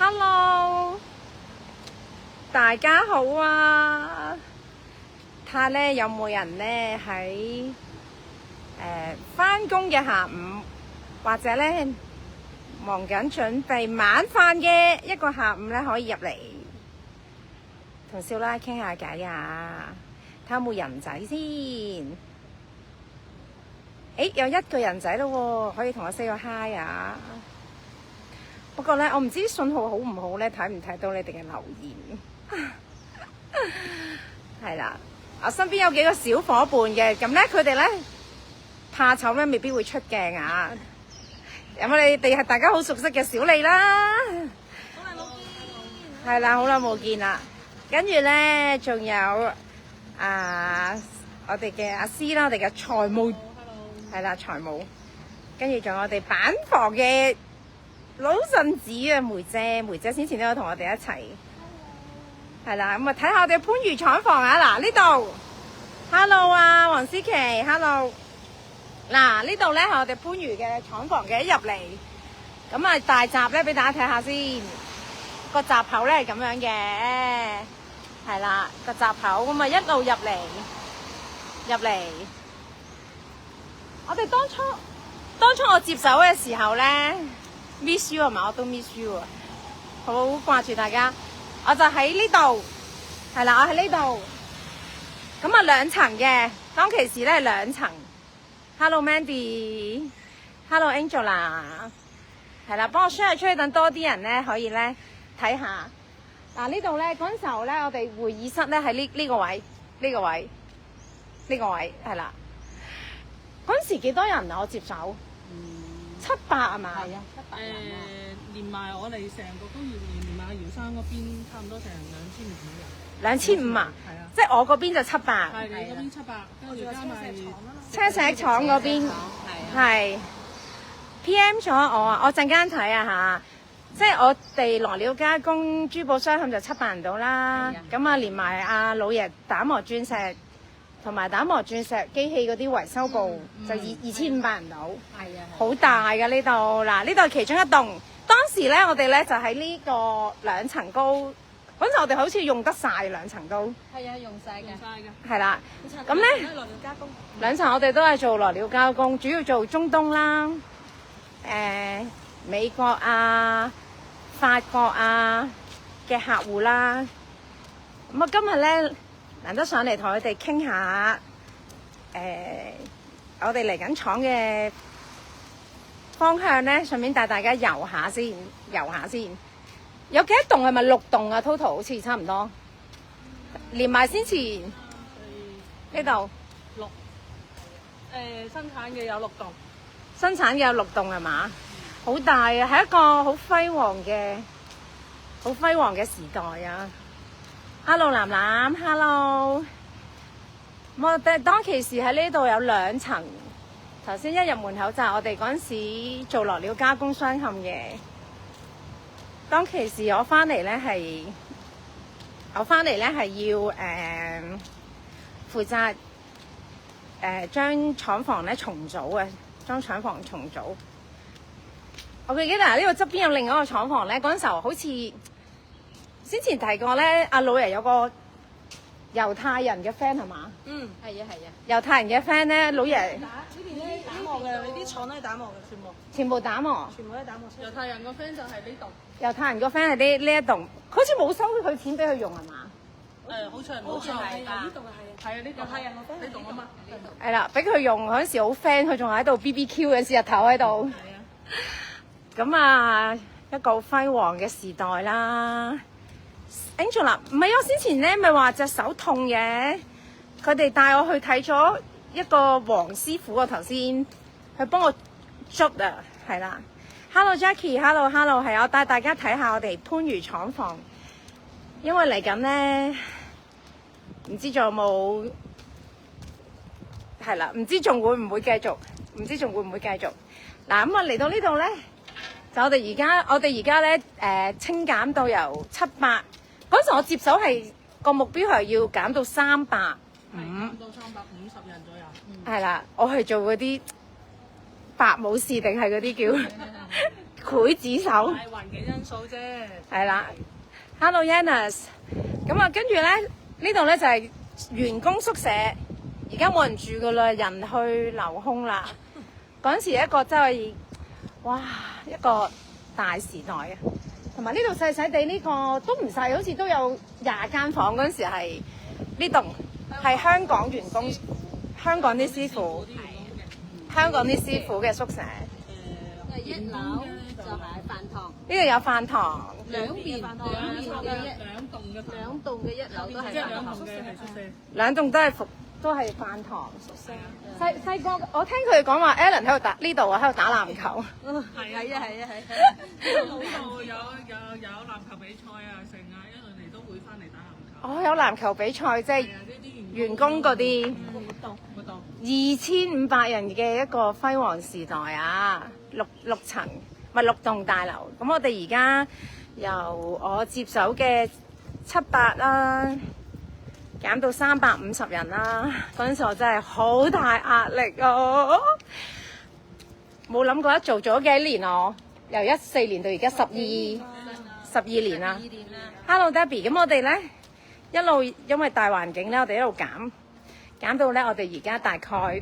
Hello， 大家好啊！睇下咧有冇人咧喺返工嘅下午，或者咧忙緊準備晚飯嘅一個下午咧，可以入嚟同少奶傾下偈啊！睇下有冇人仔先。有一個人仔咯喎，可以同我 say 個 hi 啊！不過咧，我唔知信號好唔好咧，睇唔睇到你哋嘅留言？係啦，我身邊有幾個小伙伴嘅，咁咧佢哋咧怕醜咧，未必會出鏡啊。咁你哋係大家好熟悉嘅小麗啦，好耐冇見，係啦，好耐冇見啦。跟住咧，仲有我哋嘅阿師啦，我哋嘅財務係啦，財務。跟住仲有我哋板房嘅老臣子啊，梅姐先前都有同我哋一齊，係啦，咁啊睇下我哋番禺廠房啊，嗱呢度 ，hello 啊，黃思琪 ，hello， 嗱呢度咧係我哋番禺嘅廠房嘅，一入嚟，咁啊大閘咧俾大家睇下先，個閘口咧係咁樣嘅，係啦個閘口，咁啊一路入嚟，我哋當初我接手嘅時候咧。miss you 係嘛？我都 miss you 啊！好掛住大家，我就喺呢度，係啦，我喺呢度。咁啊兩層嘅，當其時咧係兩層。Hello Mandy，Hello Angela， 係啦，幫我 share 出去，等多啲人咧可以咧睇下。嗱呢度咧嗰陣時候咧，我哋會議室咧喺呢個位，呢個位係啦。嗰陣時幾多人啊？我接手700係嘛？係啊，700人啊。連埋我哋成個工業園，連埋姚生嗰邊，差唔多成2500人。 2500啊？係啊。即係我嗰邊就700。係你嗰邊700，跟住加埋車石廠嗰邊係 PM 咗我啊！我陣間睇啊嚇，即係我哋來料加工珠寶商行就700人到啦。咁啊，連埋阿老爺打磨鑽石同埋打磨鑽石機器嗰啲維修部就2500人到。係啊，好大㗎呢度。嗱，呢度係其中一棟。當時咧，我哋咧就喺呢個2層高。嗰陣我哋好似用得晒2層都。係啊，用晒㗎。係啦。咁咧來料加工。2層我哋都係做來料加工，主要做中東啦、美國啊、法國啊嘅客戶啦。咁啊，今日咧難得上嚟同佢哋傾下，我哋嚟緊廠嘅方向咧，順便帶大家遊下先。有幾多棟？係咪6棟啊 ？total 好似差唔多，連埋先前呢度6。生產嘅有6棟。生產嘅有6棟係嘛？好大啊！係一個好輝煌嘅時代啊 ！Hello 楠楠 ，Hello。我哋當其時喺呢度有2層。頭先一入門口就係我哋嗰陣時做來料加工雙嵌嘅。當其時我翻嚟咧係要負責將廠房咧重組啊，將廠房重組。我記得呢個側邊有另一個廠房咧，嗰陣時候好似先前提過咧，阿老爺有個猶太人嘅 friend 係嘛？嗯，係啊。猶太人嘅 friend 咧，老爺呢邊咧打磨嘅，你啲廠都係打磨嘅，全部打磨。全部都係打磨。猶太人個 friend 就係呢度。猶太人個 friend 係呢一棟，好似冇收佢錢俾佢用係嘛？好似係冇錯，係呢度係啊，呢度係啊，呢棟啊嘛，係啦，俾佢用嗰陣時好 friend，佢仲喺度 BBQ 嗰陣時日頭喺度。係啊。咁啊，一個好輝煌嘅時代啦。Angela， 唔係我先前咧咪話隻手痛嘅，佢哋帶我去睇咗一個黃師傅啊，頭先佢幫我捽啊，係啦。Hello Jackie，Hello， 係我帶大家睇下我哋番禺廠房，因為嚟緊咧，唔知仲有冇係啦，唔知仲會唔會繼續，嗱咁啊嚟到呢度咧，就我哋而家咧清減到由700，嗰陣時我接手係個目標係要減到350，到350人左右。係啦，我係做嗰啲白武士定係嗰啲叫劊子手。係環境因素啫。係啦，Hello Yannis，咁啊，跟住咧呢度咧就係員工宿舍，而家冇人住噶啦，人去樓空啦。嗰陣時一個真係，哇，一個大時代啊！同埋呢度細細地呢個都唔細，好似都有20間房。嗰陣時係呢棟係香港員工，香港啲師傅，香港啲師傅嘅宿舍。一樓就係飯堂，呢度有飯堂。兩邊嘅兩棟嘅一樓都係即係兩飯堂。棟嘅係宿舍。兩棟都係飯堂宿舍。細個我聽佢哋講話 Alan 喺度打呢度啊，喺度打籃球。係啊。呢度有籃球比賽啊，成啊，一路嚟都會翻嚟打籃球。哦，有籃球比賽，即係呢啲員工嗰啲活動。 2500人嘅一個輝煌時代啊！6層咪6棟大樓。咁我哋而家由我接手嘅700啦，減到350人啦。嗰陣時我真係好大壓力啊！冇諗過一做咗幾多年我，由14年到而家12年啦。Hello Debbie， 咁我哋咧一路因為大環境咧，我哋一路減到咧，我哋而家大概100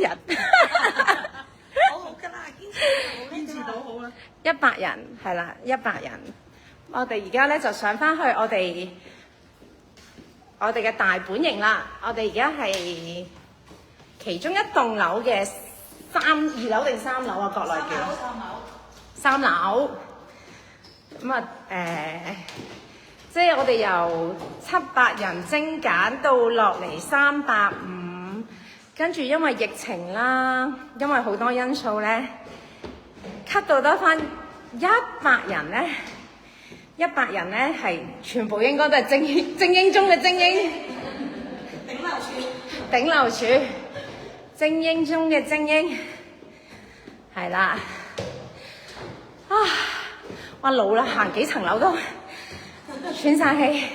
人。好好㗎啦，堅持到好啦。 100人係啦，100人。我哋而家咧就上翻去我哋嘅大本營啦。我哋而家係其中一棟樓嘅2樓定3樓啊？國內叫3樓。咁啊即係我哋由700人精簡到落嚟350，跟住因為疫情啦，因為好多因素咧，cut 到得翻100人咧。100人咧係全部應該都係精英中嘅精英，頂樓柱，精英中嘅精英，係啦。哇老啦，行幾層樓都喘晒氣。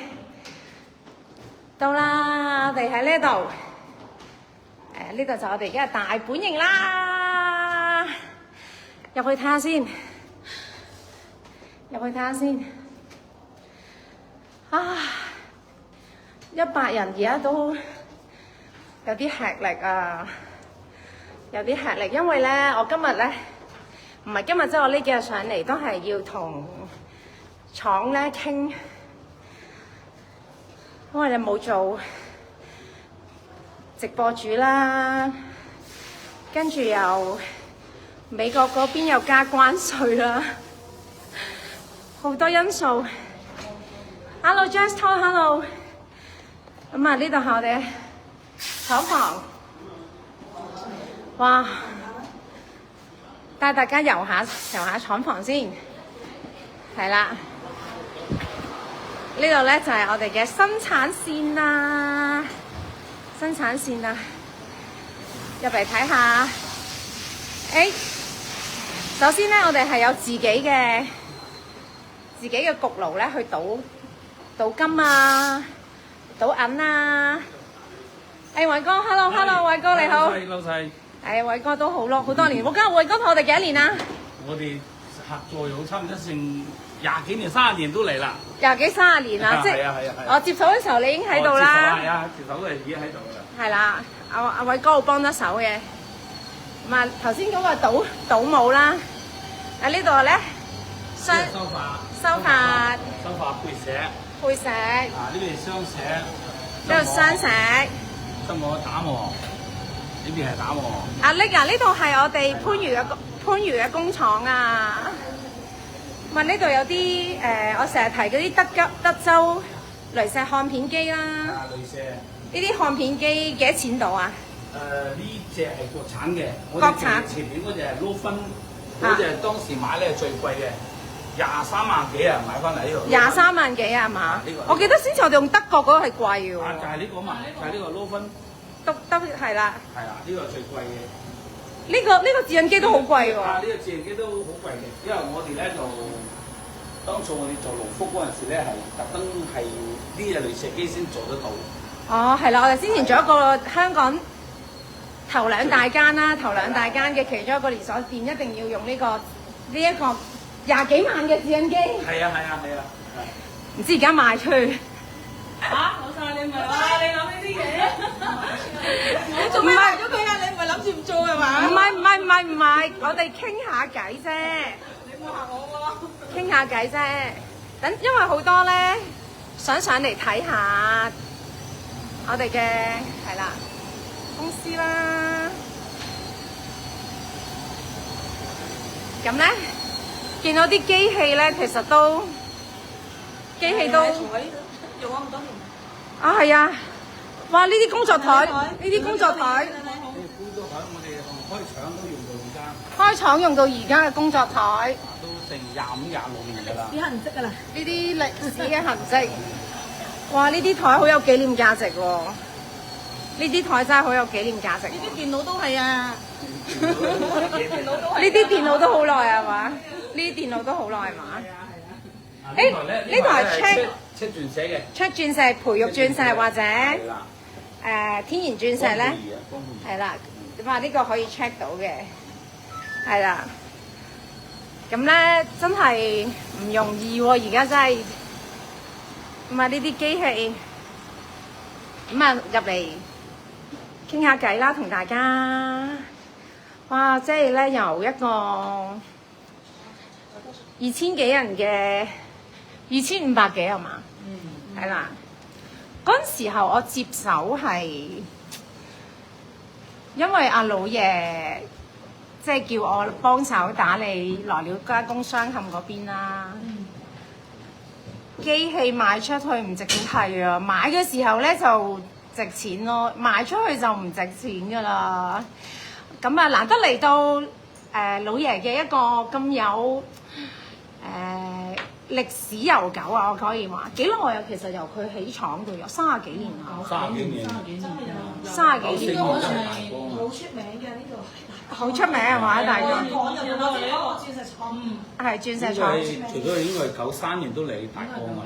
到啦，我哋喺呢度，呢度就我哋而家大本營啦。入去睇下先，100人而家都有啲吃力啊，因為咧，我今日咧唔係今日，即係我呢幾日上嚟都係要同廠咧傾，因為你冇做直播主啦，跟住又美國嗰邊又加關稅啦，好多因素。Hello Just-Talk，Hello。咁啊，呢度係我哋廠房。哇！帶大家遊下廠房先。係啦。呢度咧就係我哋嘅生產線啦。入嚟睇下。首先咧，我哋係有自己嘅焗爐咧，去倒金啊，倒銀啊。偉哥 ，hello，偉哥你好。老細。偉哥都好咯，好多年。我今日偉哥同我哋幾多年啊？我哋合作有差唔多成20幾年、30年都嚟啦。廿幾30年啦，即係我接手嘅時候你已經喺度啦。係啊，接手都係已經喺度噶啦。係啦，阿偉哥會幫得手嘅。咁啊，頭先嗰個倒模啦，喺呢度咧收發配石。啊，呢邊係雙石。呢度雙石。得我打磨，呢邊係打磨。阿力啊，呢度係我哋番禺嘅工廠啊。咁呢度有啲我成日提嗰啲德州鐳石焊片機啦。啊，鐳石。呢啲焊片機幾多錢度啊？呢隻係國產嘅，國產前面嗰隻係撈分，嗰隻當時買咧係最貴嘅，23萬幾啊，買翻嚟呢度。23萬幾啊嘛？我記得先前我哋用德國嗰個係貴嘅喎。就係呢個嘛，就係呢個撈分。都係啦。係啦，呢個係最貴嘅。呢個自印機都好貴喎。啊，呢個自印機都好貴嘅，因為我哋咧就當初我哋做龍福嗰陣時咧，係特登係呢隻鐳石機先做得到。哦，係啦，我哋先前做一個香港頭兩大間啦，頭兩大間嘅其中一個連鎖店一定要用呢個廿幾萬嘅紙印機。係啊，唔知而家賣出去。老細你唔係話你諗呢啲嘢？你做咩賣咗佢啊？你唔係諗住唔做係嘛？唔係，我哋傾下偈啫，你冇嚇我喎。傾下偈啫。等因為好多咧想上嚟睇下我哋嘅係啦公司啦。咁咧見到啲機器咧，其實都機器都用咗咁多年。啊係啊！哇！呢啲工作台，呢啲工作台。工作台我哋開廠都用到而家，開廠用到而家嘅工作台，都成25、26年㗎啦。啲痕跡㗎啦。呢啲歷史嘅痕跡。哇！呢啲台好有紀念價值喎，呢啲台真係好有紀念價值。呢啲電腦都係啊。呢啲電腦都好耐係嘛？呢啲電腦都好耐係嘛？呢台係 check 鑽石嘅，check 鑽石、培育鑽石或者天然鑽石咧，係啦，哇！呢個可以 check 到嘅，係啦。咁咧真係唔容易喎，而家真係咁啊！呢啲機器咁啊入嚟傾下偈啦，同大家。哇！即係咧由一個2000幾人嘅2500幾係嘛？係啦。嗰陣時候我接手係因為阿老爺即係叫我幫手打理來料加工商磡嗰邊啦。機器賣出去唔值錢係啊，買嘅時候咧就值錢咯，賣出去就唔值錢㗎啦。咁啊，難得嚟到老爺嘅一個咁有歷史悠久啊，我可以話幾耐啊？其實由佢起廠到有30幾年啊，30幾年，30幾年。好出名嘅呢度，好出名係嘛？大家廠入邊我知鑽石廠，係鑽石廠。除咗應該係93年都嚟大江啊，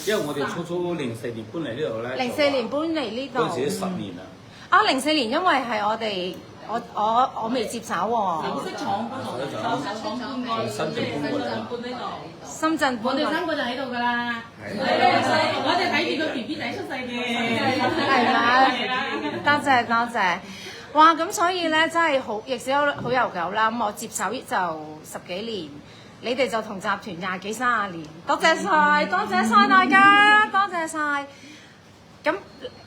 因為我哋初04年搬嚟呢度咧。04年搬嚟呢度。嗰陣時都10年啦。啊，04年因為係我哋。我未接手喎。首飾廠嗰度，深圳搬過嚟啦。深圳搬。我哋3個就喺度㗎啦。我哋睇住個 BB 仔出世嘅。係嘛？多謝多謝。哇！咁所以咧，真係好歷史好悠久啦。咁我接手就10幾年，你哋就同集團20幾30年。多謝晒，多謝晒大家，多謝晒。咁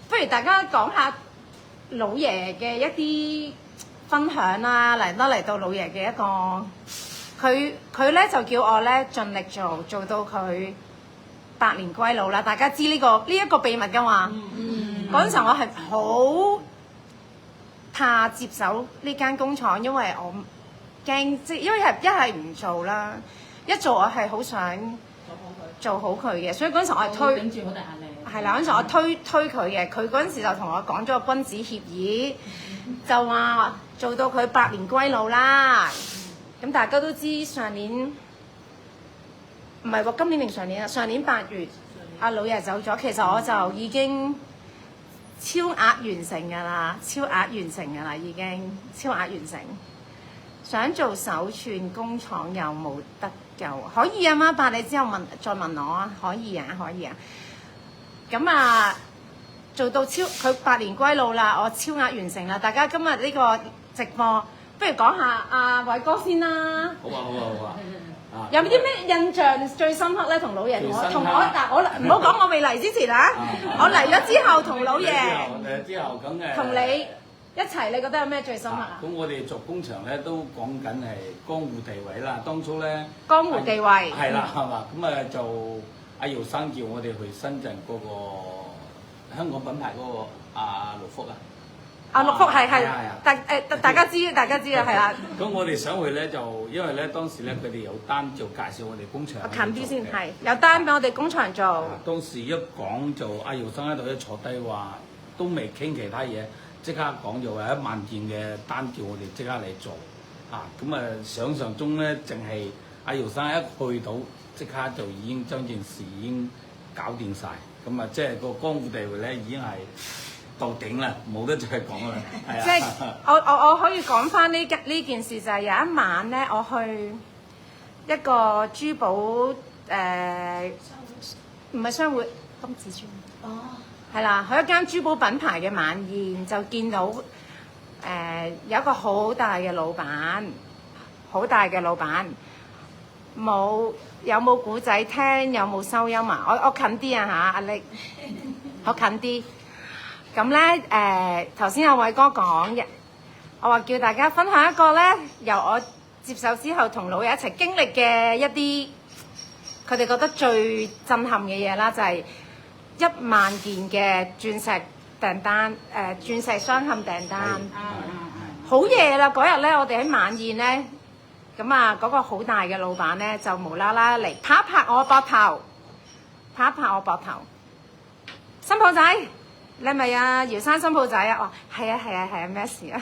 不如大家講下老爺嘅一啲分享啦，嚟到老爺嘅一個，佢咧就叫我咧盡力做到佢百年歸老啦。大家知呢一個秘密㗎嘛？嗰陣時候我係好怕接手呢間工廠，因為我驚因為一係唔做啦，一做我係好想做好佢嘅，所以嗰陣時我係推。頂住好大壓力。係啦，嗰陣時我推佢嘅，佢嗰陣時就同我講咗個君子協議，就話做到佢百年歸老啦。咁大家都知上年唔係喎，今年定上年啊？上年8月，阿老爺走咗，其實我就已經超額完成㗎啦，超額完成㗎啦，已經超額完成。想做手串工廠有冇得救？可以啊，媽伯，你之後再問我啊，可以啊，可以啊。咁啊，做到佢百年歸老啦，我超額完成啦！大家今日呢個直播，不如講下阿偉哥先啦。好啊！有冇啲咩印象最深刻咧？同老爺同我嗱，我唔好講我未嚟之前啊，我嚟咗之後同老爺之後咁嘅同你一齊，你覺得有咩最深刻啊？咁我哋做工場咧都講緊係江湖地位啦，當初咧江湖地位係啦，係嘛？咁啊就阿姚生叫我哋去深圳嗰個香港品牌嗰個阿陸福啊。阿陸福係，大家知啊，係啦。咁我哋想去咧，就因為咧當時咧佢哋有單就介紹我哋工場。近啲先係有單俾我哋工場做。當時一講就阿姚生喺度一坐低話，都未傾其他嘢，即刻講就話1萬件嘅單叫我哋即刻嚟做。咁啊想像中咧，淨係阿姚生一去到，即刻就已經將件事已經搞掂晒。咁啊即係個江湖地位咧已經係到頂啦，冇得再講啦。係啊，即係我可以講翻呢件事，就係有一晚咧，我去一個珠寶唔係商會金紫荊哦，係啦，去一間珠寶品牌嘅晚宴，就見到有一個好大嘅老闆，有冇古仔聽？有冇收音啊？我近啲啊嚇，阿力，我近啲。咁咧頭先阿偉哥講嘅，我話叫大家分享一個咧，由我接手之後同老爺一齊經歷嘅一啲，佢哋覺得最震撼嘅嘢啦，就係10000件嘅鑽石訂單，鑽石鑲嵌訂單。好夜啦！嗰日咧，我哋喺晚宴咧。咁啊，嗰個好大嘅老闆咧，就無啦啦嚟拍一拍我膊頭，新抱仔，你係咪啊？姚生新抱仔啊？哦，係啊，咩事啊？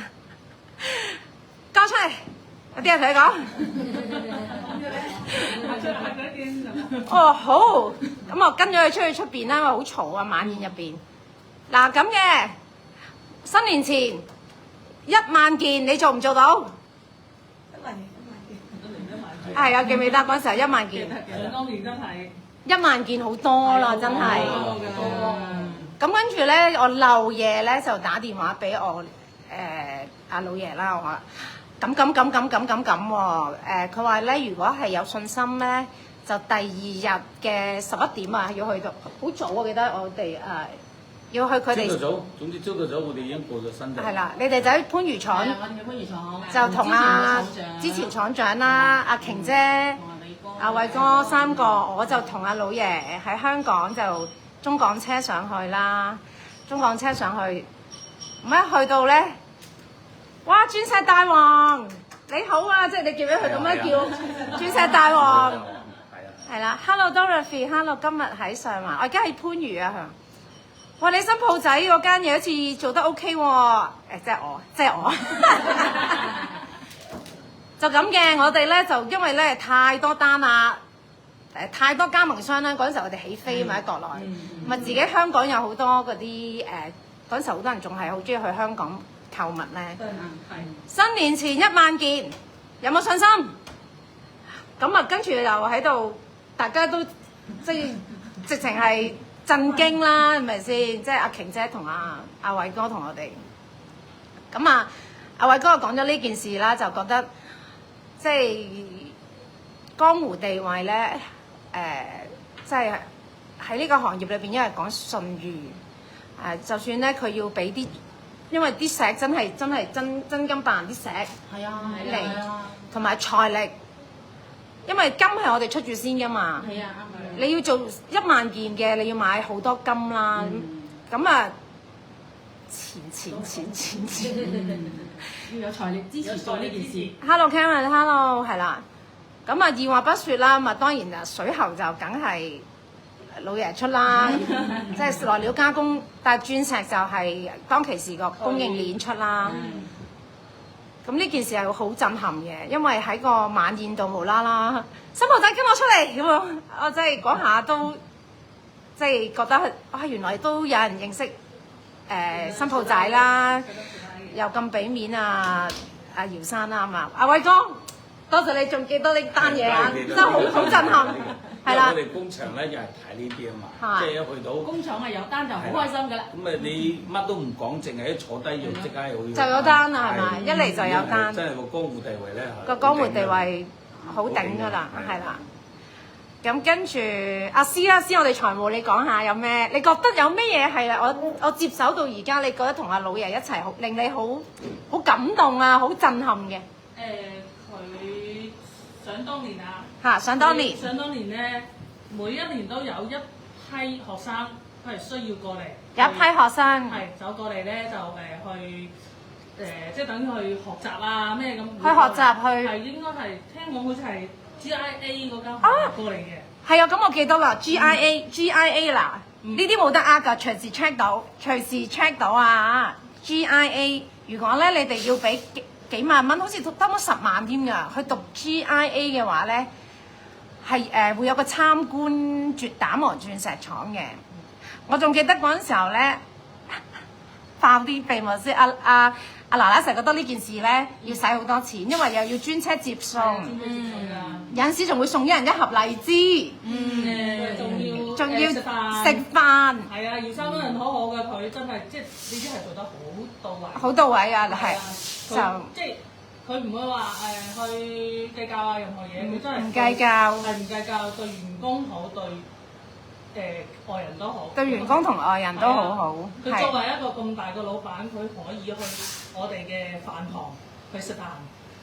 交出嚟，有啲嘢同你講。哦，好，咁我跟咗佢出去出邊啦，因為好嘈啊，晚宴入邊。嗱咁嘅，新年前10000件，你做唔做到？係啊，記唔記得嗰陣時候10000件？想當年真係10000件好多啦，真係。咁跟住咧，我漏夜咧就打電話俾我阿老爺啦，我話咁喎。佢話咧，如果係有信心咧，就第2日嘅11點啊，要去到好早啊！我記得我哋要去佢哋。朝頭早，總之朝頭早我哋已經過咗身嘅。係啦，你哋就喺番禺廠。係我哋嘅番禺廠。就同之前廠長啦，阿瓊姐、阿偉哥3個，我就同阿老爺喺香港就中港車上去啦，咁一去到咧，哇！鑽石大王你好啊，即係你叫佢咁樣叫鑽石大王，係啦 ，Hello Dorothy，Hello 今日喺上環，我而家喺番禺啊，哇！你新鋪仔嗰間嘢好似做得 OK 喎，即係我，就咁嘅。我哋咧就因為咧太多單啦，太多加盟商啦。嗰陣時候我哋起飛嘛喺國內，咪自己香港有好多嗰啲嗰陣時候好多人仲係好中意去香港購物咧。新年前10000件，有冇信心？咁啊，跟住又喺度，大家都即係直情係震驚啦，係咪先？即係阿瓊姐同阿偉哥同我哋。咁啊，阿偉哥講咗呢件事啦，就覺得即係江湖地位咧，即係喺呢個行業裏邊，因為講信譽，就算咧佢要俾啲，因為啲石真係真金白銀啲石嚟，同埋財力，因為金係我哋出住先噶嘛，你要做10000件嘅，你要買好多金啦，咁啊。錢，要有財力支持做呢件事。Hello Karen，Hello 係啦，咁啊二話不説啦，咁啊當然啊水喉就梗係老爺出啦，即係來料加工，但係鑽石就係當其時個供應鏈出啦。咁呢件事係好震撼嘅，因為喺個晚宴度無啦啦，新抱仔跟我出嚟咁啊！我真係嗰下都即係覺得原來都有人認識。新抱仔啦，又咁俾面啊！阿姚生啦嘛，阿偉哥，多謝你仲記得呢單嘢啊，真係好震撼，係啦。我哋工場咧又係睇呢啲啊嘛，即係一去到工廠係有單就好開心㗎啦。咁啊，你乜都唔講，淨係一坐低要即刻就有單啦，係咪？一嚟就有單。真係個江湖地位咧，個江湖地位好頂㗎啦，係啦。咁跟住阿師啦，師我哋財務你講下有咩？你覺得有咩嘢係我接手到而家，你覺得同阿老爺一齊令你好感動啊，好震撼嘅？佢想當年啊，想當年咧，每一年都有一批學生佢係需要過嚟，有一批學生係走過嚟咧就去即係等於去學習啊咩咁。去學習係應該係聽講好似係。GIA 嗰間學校過嚟嘅，係啊，咁我記得啦，GIA 嗱，呢啲冇得呃㗎，隨時 check 到啊 GIA， 如果咧你哋要俾幾萬蚊，好似得冇10萬添㗎，去讀 GIA 嘅話咧，係會有個參觀絕膽王鑽石廠嘅。我仲記得嗰陣時候咧，爆啲秘密先。阿奶奶成日覺得呢件事咧要使好多錢，因為又要專車接送，有陣時仲會送一人一盒荔枝，仲要食飯。係啊，姚生嗰人好好嘅，佢真係即係呢啲係做得好到位。好到位啊，係就即係佢唔會話去計較啊任何嘢，佢真係唔計較，係唔計較，對員工好，對外人都好，對員工同外人都好好。佢作為一個咁大嘅老闆，佢可以去我哋嘅飯堂去食飯，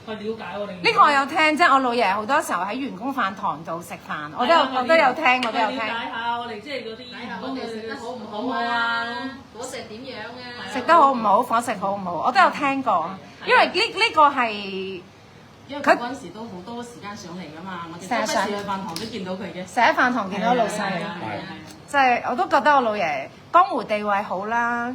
去了解我哋。呢個我有聽，即係我老爺好多時候喺員工飯堂度食飯，我都有聽。了解下我哋即係嗰啲員工嘅食得好唔好啊？伙食點樣啊？食得好唔好，伙食好唔好，我都有聽過。因為呢個係。因為佢嗰陣時都好多時間上嚟㗎嘛，我哋周不時去飯堂都見到佢嘅。成日喺飯堂見到老細，即係我都覺得我老爺江湖地位好啦，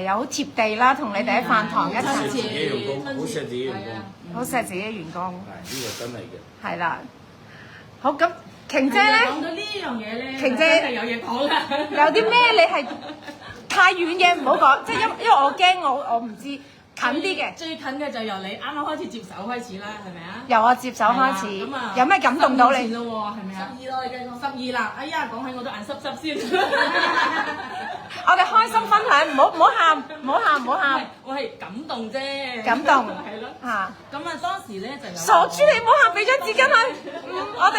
又好貼地啦，同你哋喺飯堂一齊。好錫自己員工，好錫自己員工，好錫自己員工。係呢個真係嘅。係啦，好咁，瓊姐咧，講到呢樣嘢咧，瓊姐真係有嘢講啦。有啲咩你係太遠嘅唔好講，即係因為我驚我唔知。近啲嘅，最近嘅就由你啱啱開始接手開始啦，係咪啊？由我接手開始，有咩感動到你？咯喎，係咪啊？12咯，你計講12啦！哎呀，講起我都眼濕濕先。我哋開心分享，唔好喊。我係感動啫。感動係咯。嚇。咁啊，當時咧就有。傻豬，你唔好喊，俾張紙巾佢。我唔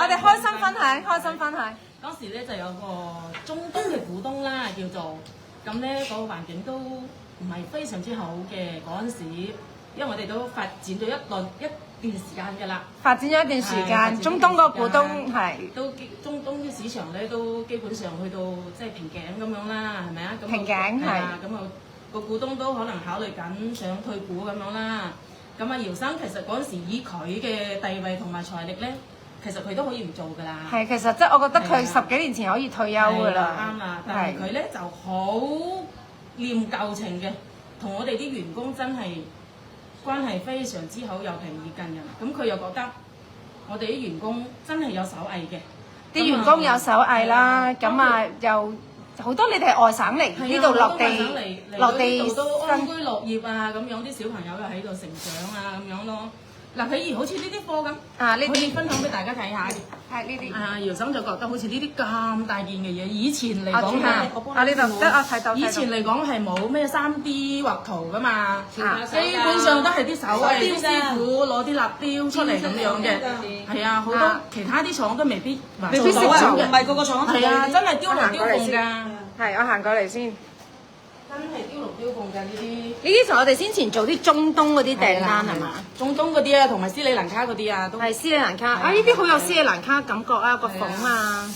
哋開心分享。當時咧就有個中東嘅股東啦，叫做咁咧，嗰個環境都唔係非常之好嘅嗰陣時，因為我哋都發展咗一段時間㗎啦。發展咗一段時間，中東個股東係都中東嘅市場咧都基本上去到即係瓶頸咁樣啦，係咪啊？瓶頸係。咁啊個股東都可能考慮緊想退股咁樣啦。咁啊姚生其實嗰陣時以佢嘅地位同埋財力咧，其實佢都可以唔做㗎啦。係，其實即係我覺得佢10幾年前可以退休㗎啦。啱啦，但係佢咧就好念舊情嘅，同我哋啲員工真係關係非常之好，又平易近人。咁佢又覺得我哋啲員工真係有手藝嘅，啲員工有手藝啦，咁啊又好多你哋係外省嚟呢度落地都安居樂業啊，咁樣啲小朋友又喺度成長啊，咁樣咯。嗱，譬如好似呢啲貨咁，可以分享俾大家睇下嘅。係呢啲。姚生就覺得好似呢啲咁大件嘅嘢，以前嚟講呢度得啊，睇到。以前嚟講係冇咩3D 畫圖噶嘛，基本上都係啲手藝啲師傅攞啲蠟雕出嚟咁樣嘅。係啊，好多其他啲廠都未必識做嘅，唔係個個廠都係啊，真係雕龍雕鳳㗎。係，我行過嚟先。真係雕龍雕鳳㗎呢啲。呢啲同我哋先前做啲中東嗰啲訂單係嘛？中東嗰啲啊，同埋斯里蘭卡嗰啲啊，都係斯里蘭卡啊！呢啲好有斯里蘭卡感覺啊，個縫啊，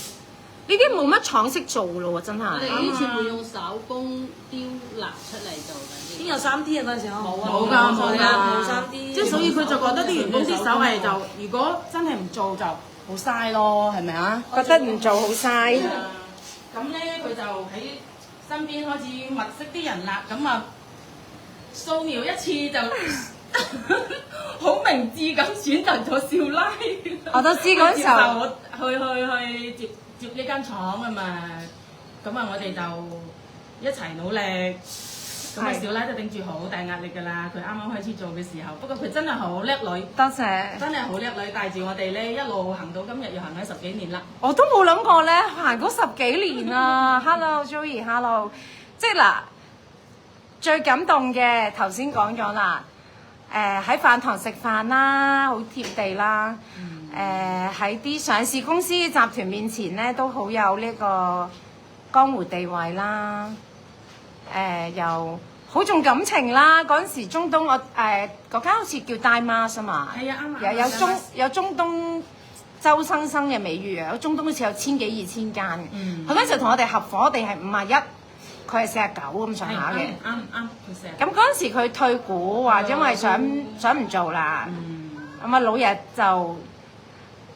呢啲冇乜廠識做咯喎，真係。我哋以前會用手工雕蠟出嚟做嘅。邊有3D 啊嗰陣時？冇㗎，冇 3D。即係所以佢就覺得啲員工啲手藝就，如果真係唔做就好嘥咯，係咪啊？覺得唔做好嘥。咁咧佢就喺身邊開始物色啲人啦，咁啊掃描一次就好明智咁選擇咗少奶。我都知嗰時候我去接呢間廠啊嘛，咁啊我哋就一齊努力。咁啊少奶都頂住好大壓力㗎啦，佢啱啱開始做嘅時候，不過佢真係好叻女，多謝，真係好叻女，帶住我哋咧一路行到今日，要行咗10幾年啦。我都冇諗過咧，行嗰10幾年啊！Hello Joey，Hello， 即係嗱，最感動嘅頭先講咗啦，喺飯堂食飯啦，好貼地啦，喺啲上市公司集團面前咧都好有呢個江湖地位啦。又好重感情啦！嗰陣時中東我嗰間好似叫 Damas 啊嘛，係啊啱啊，有中東周生生嘅美譽啊！中東好似有1000幾2000間嘅，佢嗰陣時同我哋合夥，我哋係51，佢係49咁上下嘅。啱，佢咁嗰陣時佢退股，話因為想唔做啦，咁啊老爺就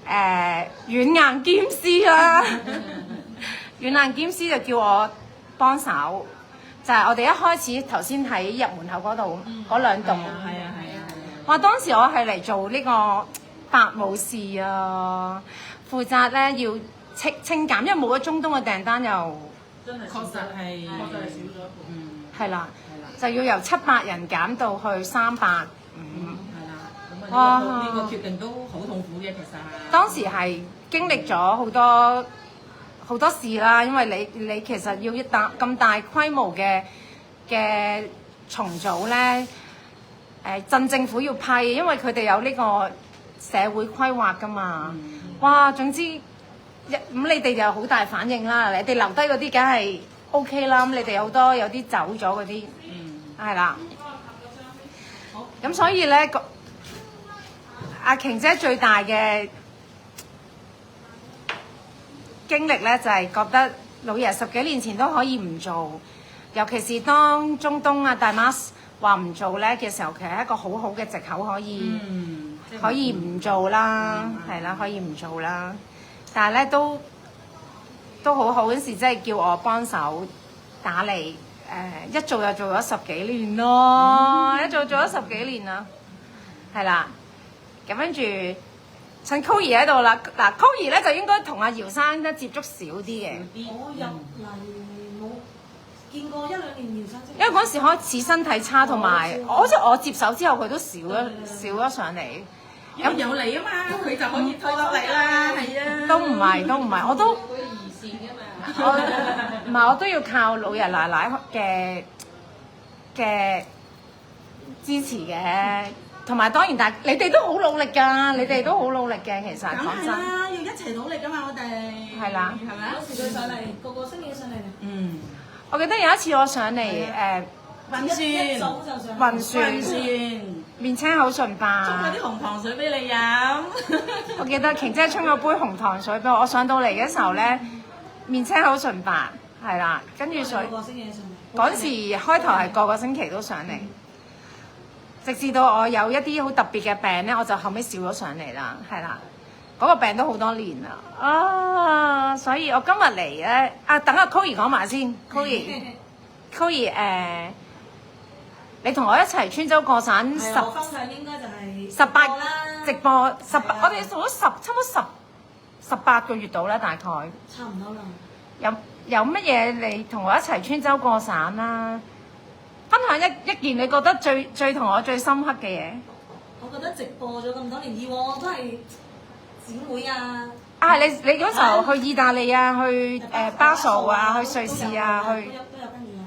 軟硬兼施啦，軟硬兼施就叫我幫手。就係我哋一開始頭先喺入門口嗰度嗰2棟，係啊。哇！當時我係嚟做呢個白武士啊，負責咧要清減，因為冇咗中東嘅訂單又真係確實係確實係少咗一半。係啦，係啦，就要由700人減到去350。係啦，咁哇啊呢個決定都好痛苦嘅其實。當時係經歷咗好多事啦，因為你其實要咁大規模嘅重組咧，鎮政府要批，因為佢哋有呢個社會規劃噶嘛。哇，總之咁你哋就好大反應啦，你哋留低嗰啲梗係 OK 啦，咁你哋有啲走咗嗰啲，係啦。咁所以咧，阿瓊姐最大嘅經歷咧，就係覺得老爺10幾年前都可以唔做，尤其是當中東啊大媽話唔做咧嘅時候，其實係一個好好嘅藉口可以唔做啦，係啦，可以唔做啦。但係咧都好好嗰時，即係叫我幫手打理，一做就做咗10幾年咯，一做咗10幾年啦，係啦。咁跟住趁 Coir 喺度啦，嗱 Coir 咧就應該同阿姚生咧接觸少啲嘅，我入嚟冇見過1-2年姚生啫。因為嗰時開始身體差，同埋好似我接手之後佢都少咗上嚟。有嚟啊嘛，佢就可以推落嚟啦，係啊。都唔係，我都佢兒線㗎嘛。我都要靠老爺奶奶嘅支持嘅，同埋當然你哋都好努力㗎，你哋都好努力嘅，其實梗講真。係啦，要一齊努力㗎嘛，我哋。係啦係咪啊？嗰時佢上嚟，個個星期上嚟嘅。我記得有一次我上嚟一早就上嚟。運船算。面青口唇白，沖咗啲紅糖水俾你飲。我記得瓊姐沖咗杯紅糖水俾我，我上到嚟嘅時候咧，面青口唇白，係啦，跟住水個個星期上嚟。嗰時開頭係個個星期都上嚟，直至到我有一啲好特別嘅病咧，我就後尾少咗上嚟啦，係啦，嗰個病都好多年啦，所以我今日嚟咧，等阿 Coir 講埋先，Coir 你同我一齊穿州過省我分享應該就係18啦，直播我哋做咗差唔多18個月到啦，大概。差唔多啦。有乜嘢你同我一齊穿州過省啦？分享一件你覺得最同我最深刻嘅嘢。我覺得直播咗咁多年，以往我都係展會啊。你嗰時候去意大利啊，去巴塞啊，去瑞士啊，去都有跟住啊。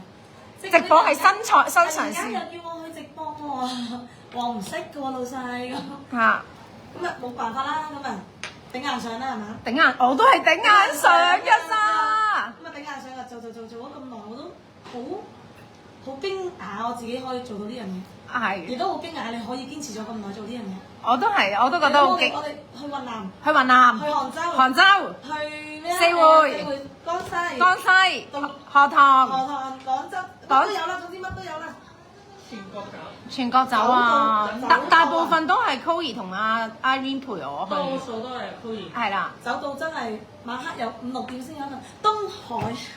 直播係新嘗突然間試又叫我去直播喎，我唔識嘅喎老細咁。嚇，咁啊冇辦法啦，咁啊頂硬上啦係嘛？頂硬我都係頂硬上㗎咋。咁啊頂硬上啊做咗咁耐，我都好驚訝我自己可以做到呢樣嘢，亦係，都好驚訝你可以堅持咗咁耐做呢樣嘢。我都覺得好勁。我哋去雲南、去雲南、去杭州、去咩啊？四會、江西、江西、河塘、河塘、廣州乜都有啦，總之乜都有啦。全國走啊！走到大部分都係 Coir 同阿 Irene 陪我多去，數都係 Coir。係啦。走到真係晚黑有5-6點先有啦。東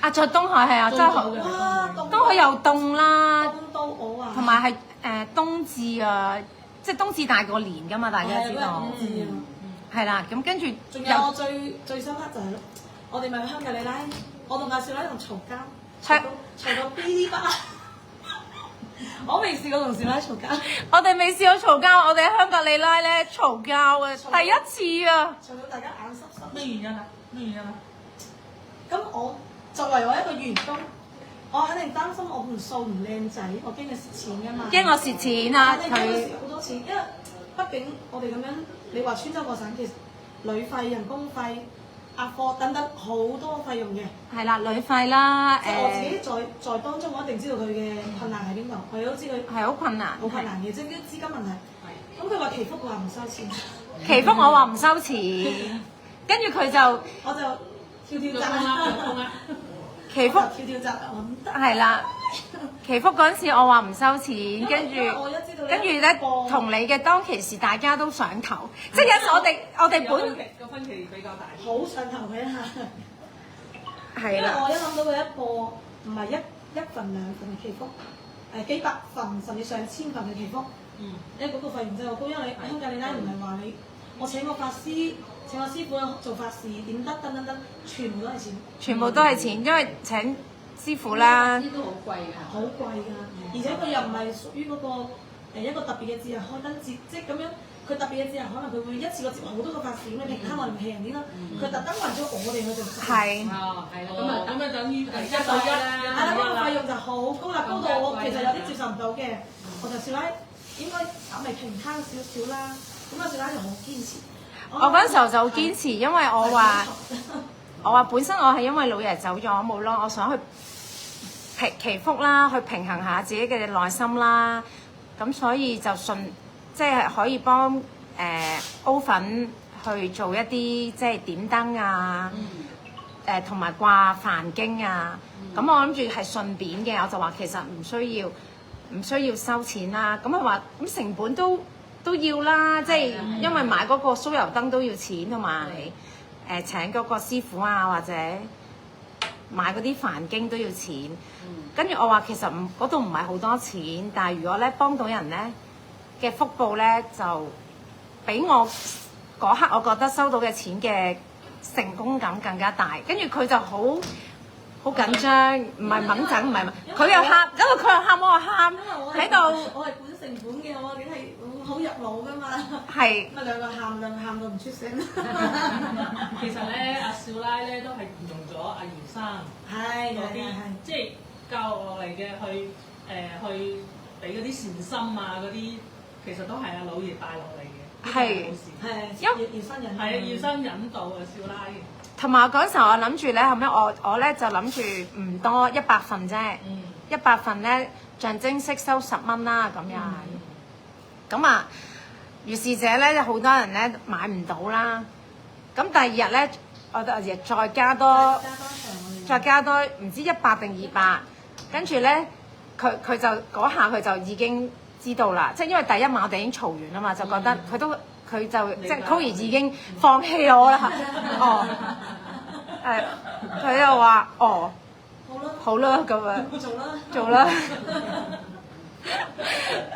海，在東海係啊，真係好。哇！東海又凍啦，凍到我啊！同埋係冬至啊，即係冬至大過年㗎嘛，大家知道。係啦，咁跟住仲有我最深刻就係我哋咪去香格里拉，我同阿少奶同嘈交，嘈到噼哩啪啦。我未試過同少奶嘈交，我哋未試過嘈交，我哋喺香格里拉咧嘈交嘅第一次啊！嘈到大家眼濕濕。咩原因啊？咁我作為我一個員工，我肯定擔心我盤數唔靚仔，我驚佢蝕錢㗎嘛。驚我蝕錢啊！我哋驚佢蝕好多錢，因為畢竟我哋咁樣，你話穿州過省，其實旅費、人工費、壓貨等等好多費用嘅。係啦，旅費啦，即係我自己在當中，我一定知道佢嘅困難喺邊度，我亦都知佢係好困難，好困難嘅，即係啲資金問題。咁佢話祈福，佢話唔收錢，祈福我話唔收錢，跟住佢就我就跳閘。祈福跳閘，我唔得。係啦，祈福嗰陣時我話唔收錢，跟住咧同你嘅當其時大家都上頭，即係有時我哋本個分歧比較大。好上頭嘅嚇。因為係啦，我一諗到佢一個唔係一份兩份嘅祈福，幾百份甚至上千份嘅祈福，因為嗰個費用真係好高，因為你香格里拉唔係話你我請個法師，請個師傅做法事，點得等等等，全部都係錢。全部都係錢，因為請師傅啦。啲都好貴㗎。好貴㗎，而且佢又唔係屬於嗰個一個特別嘅節日開燈節，即係咁樣。佢特別嘅節日，可能佢會一次過接好多個法事，咁你平攤我哋平啲啦。佢特登為咗我哋去做。係。哦，係啦，咁啊等於係一對一係啦，嗰個費啦。用就好高啦，高到我其實有啲接受唔到嘅。我就少奶應該稍微平攤少少啦。咁啊，少奶就好堅持。我嗰陣時候就好堅持，因為我話本身我係因為老爺走咗，我冇咯，我想去祈福啦，去平衡下自己嘅內心啦。咁所以就即係可以幫歐粉去做一啲即係點燈啊，同埋掛梵經啊。咁我諗住係順便嘅，我就話其實唔需要收錢啦。咁佢話咁成本都要啦，即係因為買嗰個酥油燈都要錢，同埋請嗰個師傅啊，或者買嗰啲梵經都要錢。跟住我話其實嗰度唔係好多錢，但係如果咧幫到人咧嘅福報咧，就比我嗰刻我覺得收到嘅錢嘅成功感更加大。跟住佢就好緊張，唔係掹陣，唔係佢又喊，因為佢又喊，我又喊喺度。我係本成本嘅，我梗係好入腦噶嘛。係。咁啊兩個喊到唔出聲。其實咧，阿少奶咧都係沿用咗阿姚生嗰啲，即係教落嚟嘅去俾嗰啲善心啊嗰啲，其實都係阿老爺帶落嚟嘅。係。要新人。係啊，要新引導啊，少奶。同埋嗰陣時候我諗住咧，後尾我咧就諗住唔多100份啫，100份咧象徵式收10蚊啦咁樣。咁啊，如是者咧，好多人咧買唔到啦。咁第二日咧，我哋再加多唔知100定200，跟住咧佢就嗰下佢就已經知道啦，即係因為第一晚我哋已經嘈完啦嘛，就覺得佢就即係 Koey 已經放棄我啦。哦，佢又話哦，好啦咁樣做啦。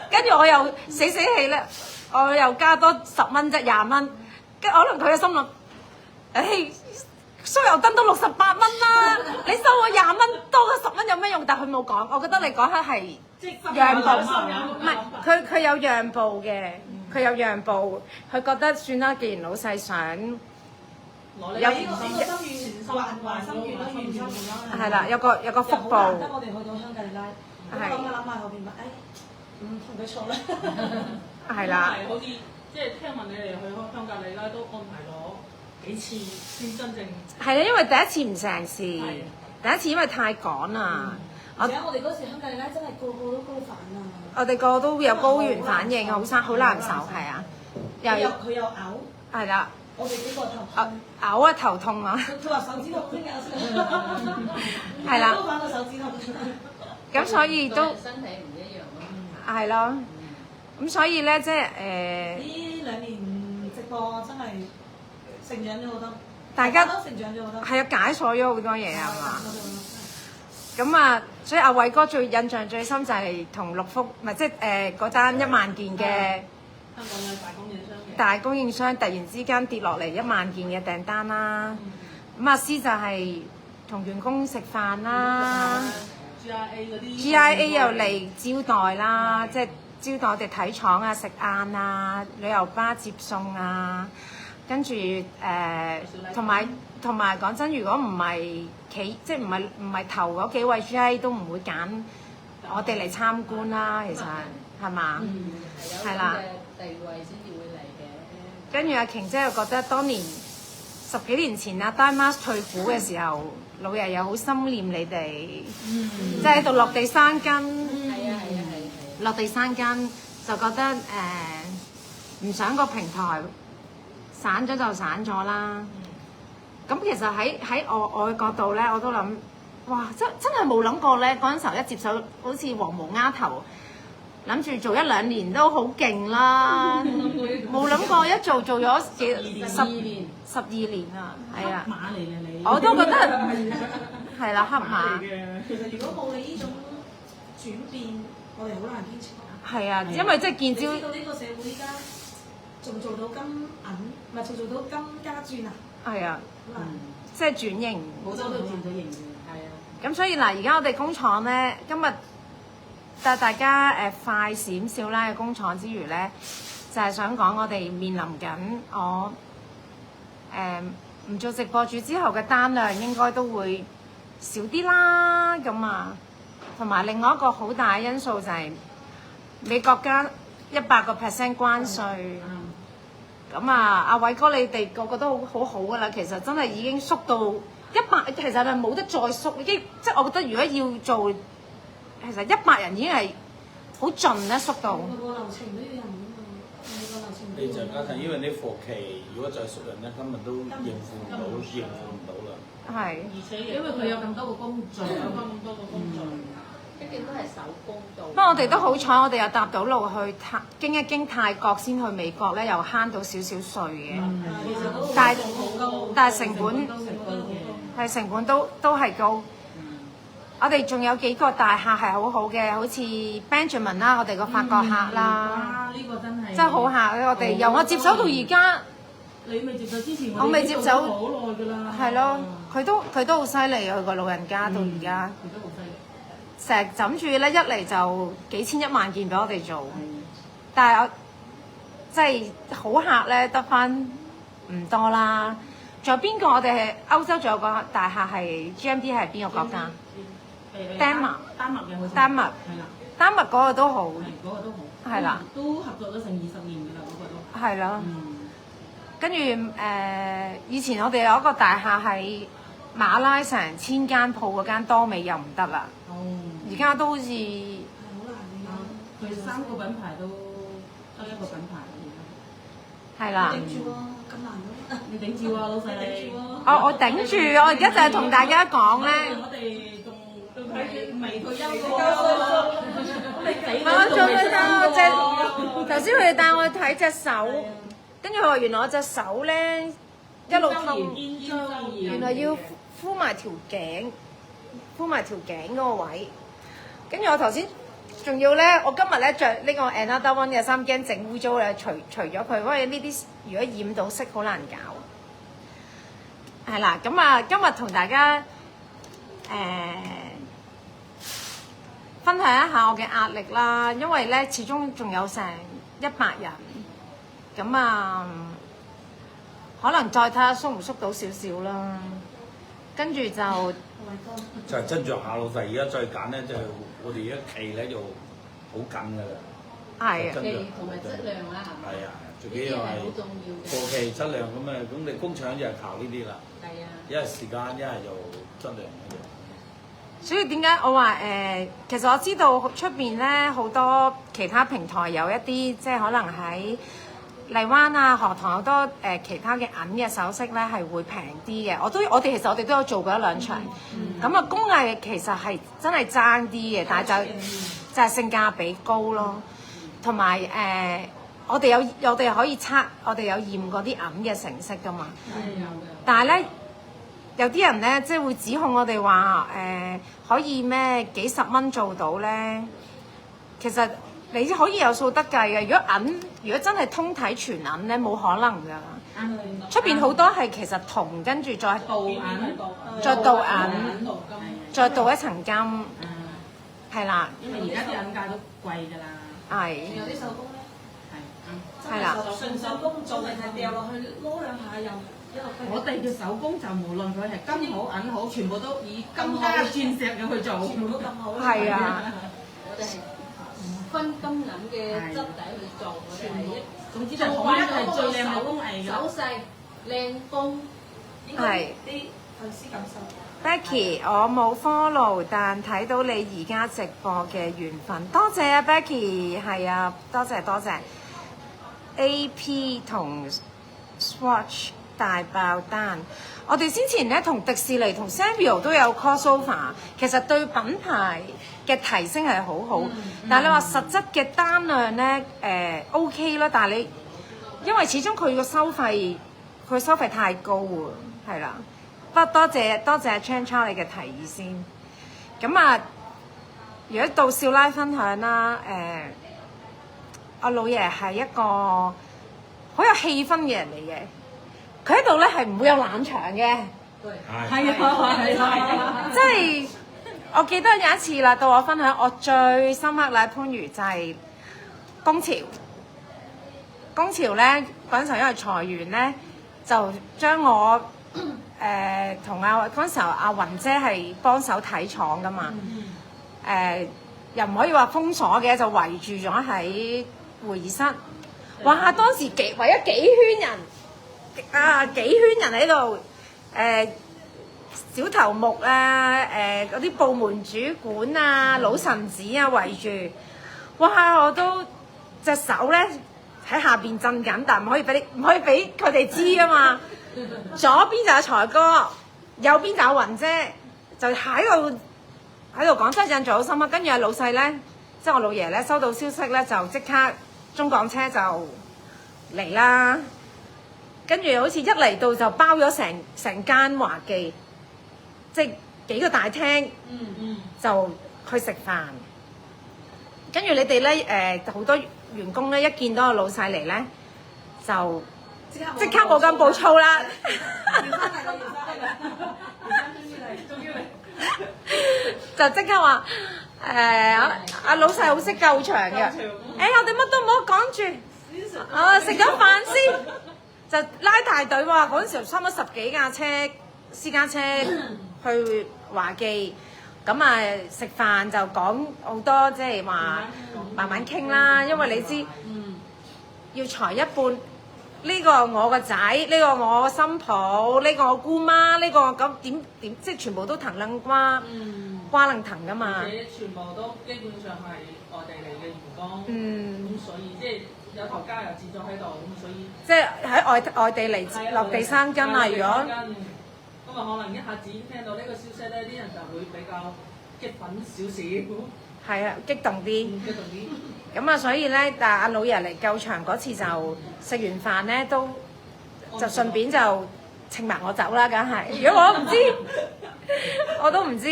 跟住我又死氣咧，我又加多10蚊啫，20蚊。跟住可能佢嘅心諗，酥油燈都68蚊啦，你收我20蚊多過10蚊有咩用？但佢冇講，我覺得你嗰刻係讓步，唔係佢有讓步嘅，佢有讓步，佢覺得算啦，既然老細想有呢個心願，還心願啦，願心願啦。係啦，有個福報。難得我哋去到香格里拉，諗下後邊咪同佢錯啦。係啦。好似即係聽聞你哋去香格里拉都安排咗幾次先真正。係啊，因為第一次唔成事，第一次因為太趕啦。而且我哋嗰時香格里拉真係個個都高反啊！我哋個個都有高原反應，好難受，係啊。佢又嘔。係啦。我哋幾個頭痛。嘔啊頭痛啊！佢話手指痛先㗎。係啦。高反到手指痛。咁所以都身體唔一樣咯。係咯。咁所以咧，即係呢2年直播真係成長咗好多。大家都成長咗好多。係啊，解鎖咗好多嘢啊嘛。咁啊，所以阿偉哥最印象最深就係同六福，唔係即係嗰單1萬件嘅香港嘅大供應商突然之間跌落嚟1萬件嘅訂單啦。咁阿師就係同員工食飯啦 ，GIA 嗰啲 GIA 又嚟招待啦，即係招待我哋睇廠啊、食晏啊、旅遊巴接送啊，跟住同埋講真，如果唔係即係唔係頭嗰幾位 GIA 都唔會揀我哋嚟參觀啦，其實係嘛？係啦。地位先至會嚟嘅。跟住阿瓊姐又覺得當年10幾年前啊 Damas 退股嘅時候，老爺又好心念你哋，即係喺度落地生根。係啊。落地生根就覺得唔想個平台散咗就散咗啦。咁其實喺我嘅角度咧，我都諗，哇！真係冇諗過咧，嗰陣時候一接手好似黃毛丫頭。諗住做1-2年都好勁啦，冇諗過一做咗12年啊，係啊，黑馬嚟嘅你，我都覺得係啦，黑馬。其實如果冇你呢種轉變，我哋好難堅持。係啊，因為即係見招。知道呢個社會依家仲做到金銀，唔係仲做到金加鑽啊！係啊，嗱，即係轉型。好多都轉咗型嘅，係啊。咁所以嗱，而家我哋工廠咧，今日帶大家快閃少拉嘅工廠之餘咧，就係、想講我哋面臨緊我唔做直播主之後嘅單量應該都會少啲啦，咁啊，同埋另外一個好大嘅因素就係美國加100% 關稅。咁啊，阿偉哥你哋個個都好好噶啦，其實真係已經縮到100，其實係冇得再縮，已經即係我覺得如果要做，其實100人已經係好盡咧縮到。個流程都要人㗎嘛，個流程。你就加上因為你貨期如果再縮人咧，根本都應付唔到啦。係。而且因為佢有咁多個工序，有咁多個工序。畢竟都係手工做。不過我哋都好彩，我哋又搭到路去經一經泰國先去美國咧，又慳到少少稅嘅。其實都但係好高，但係成本係成本都係高。我哋仲有幾個大客係好好嘅，好似 Benjamin 啦，我哋個法國客啦，啊！呢個真係真係好客。我哋由我接手到而家，你未接手之前，我未接手好耐㗎啦。係咯，佢都好犀利啊！佢個老人家到而家，佢都好犀利。成日枕住咧，一嚟就幾千1萬件俾我哋做，但係我即係好客咧得翻唔多啦。仲有邊個？我哋係歐洲，仲有個大客係 GMD 係邊個國家？丹麥丹麥嘅好似。丹麥係啦，丹麥嗰個都好，係嗰個都好。係啦，都合作咗成20年㗎啦，嗰個都。係咯。嗯。跟住以前我哋有一個大客係馬拉成1000間鋪嗰間多美又唔得啦，哦。而家都好似好難㗎。佢3個品牌都得1個品牌而係啦。頂住喎，咁難都。家。你頂住啊，老細你。我頂住，我而家就係同大家講咧。我哋仲未退休唔喎。係我做咩啫？頭先佢哋帶我去睇隻手，跟住佢話原來我隻手咧一路痛，原來要敷埋條頸嗰個位。跟住我頭先仲要咧，我今日咧着呢個 Another One 嘅衫，驚整污糟咧，除咗佢，因為呢啲如果染到色好難搞。係啦，咁啊，今日同大家分享一下我嘅壓力啦，因為咧始終仲有成100人，咁啊，可能再睇下縮唔縮到少少啦，跟住就就係斟酌下老細，而家再揀咧，就我哋而家期咧就好緊㗎啦。係啊，技同埋質量啦，係咪？係啊，最緊要係好重要嘅。貨期質量咁啊，咁你工廠就係靠呢啲啦。係啊。一係時間，一係就質量嗰啲。所以點解我話其實我知道出邊咧好多其他平台有一啲即係可能喺荔灣啊、河塘好多其他嘅銀嘅首飾咧係會平啲嘅。我哋其實我哋都有做過1-2場，咁啊工藝其實係真係爭啲嘅，但係就係性價比高咯，同埋我哋可以測，我哋有驗過啲銀嘅成色噶嘛。但係咧。有啲人咧，即係會指控我哋話可以咩幾十蚊做到咧？其實你可以有數得計嘅。如果真係通體全銀咧，冇可能㗎。出邊好多係其實銅跟住再鍍銀，再鍍銀，再鍍一層金，係啦。因為而家啲銀價都貴㗎啦。係。有啲手工咧，係啦。純手工做定係掉落去撈兩下又。我哋嘅手工就無論佢係金好銀好，全部都以金加鑽石咁去做，全部都咁好。係啊，我哋係分金銀嘅質地去做，我哋係一總之就統一係最靚嘅工藝㗎。手勢靚工，係啲粉絲感受。Becky，我冇 follow，但睇到你而家直播嘅緣分，多謝啊 Becky， 係啊，多謝。AP 同 Swatch。大爆單！我哋先前咧同迪士尼同 Samuel 都有 crossover， 其實對品牌嘅提升係好好。但係你話實質嘅單量咧OK 啦，但係你因為始終佢個收費太高喎，係啦。不過多謝 Chan Chow 你嘅提議先。咁啊，如果到少拉分享啦，我老爺係一個好好有氣氛嘅人嚟嘅。佢喺度咧係唔會有冷場嘅。係啊，即係我記得有一次啦，到我分享我最深刻啦，番禺就係工潮。工潮咧嗰陣時候因為裁員咧，就將我同嗰陣時候阿雲姐係幫手睇廠噶嘛，又唔可以話封鎖嘅，就圍住咗喺會議室。哇！當時圍咗幾圈人啊，幾圈人喺度小頭目啊，嗰啲部門主管啊、老臣子啊圍住，哇！我都隻手咧喺下邊震緊，但唔可以俾佢哋知啊嘛。左邊就有財哥，右邊就有雲姐，就喺度講，真係印象好深刻。跟住阿老細咧，即係我老爺咧，收到消息咧就即刻中港車就嚟啦。跟住好似一嚟到就包咗成間華記，即係幾個大廳，就去食飯。跟住你哋咧好多員工咧一見到個老細嚟咧，就即刻冇咁暴躁啦。就即刻話阿老細好識救場嘅。我哋乜都唔好講住，食咗飯先。就拉大隊喎，嗰陣時差唔多10幾架車私家車去華記，咁啊食飯就講好多，即係話慢慢傾啦，因為你知要裁一半，呢個我個仔，呢個我新抱，呢個我姑媽，呢個咁點即係全部都藤撚瓜撚藤噶嘛。而且全部都基本上係外地嚟嘅員工，咁所以即係。有頭家又置咗喺度，咁所以即係喺外地嚟落地生根啊！如果咁啊，可能一下子聽到呢個消息咧，啲人就會比較激憤少少。係啊，激動啲。激動啲。咁啊，所以咧，但阿老爺嚟救場嗰次就食完飯咧，都就順便就請埋我走啦，梗係。如果我唔知，我都唔知。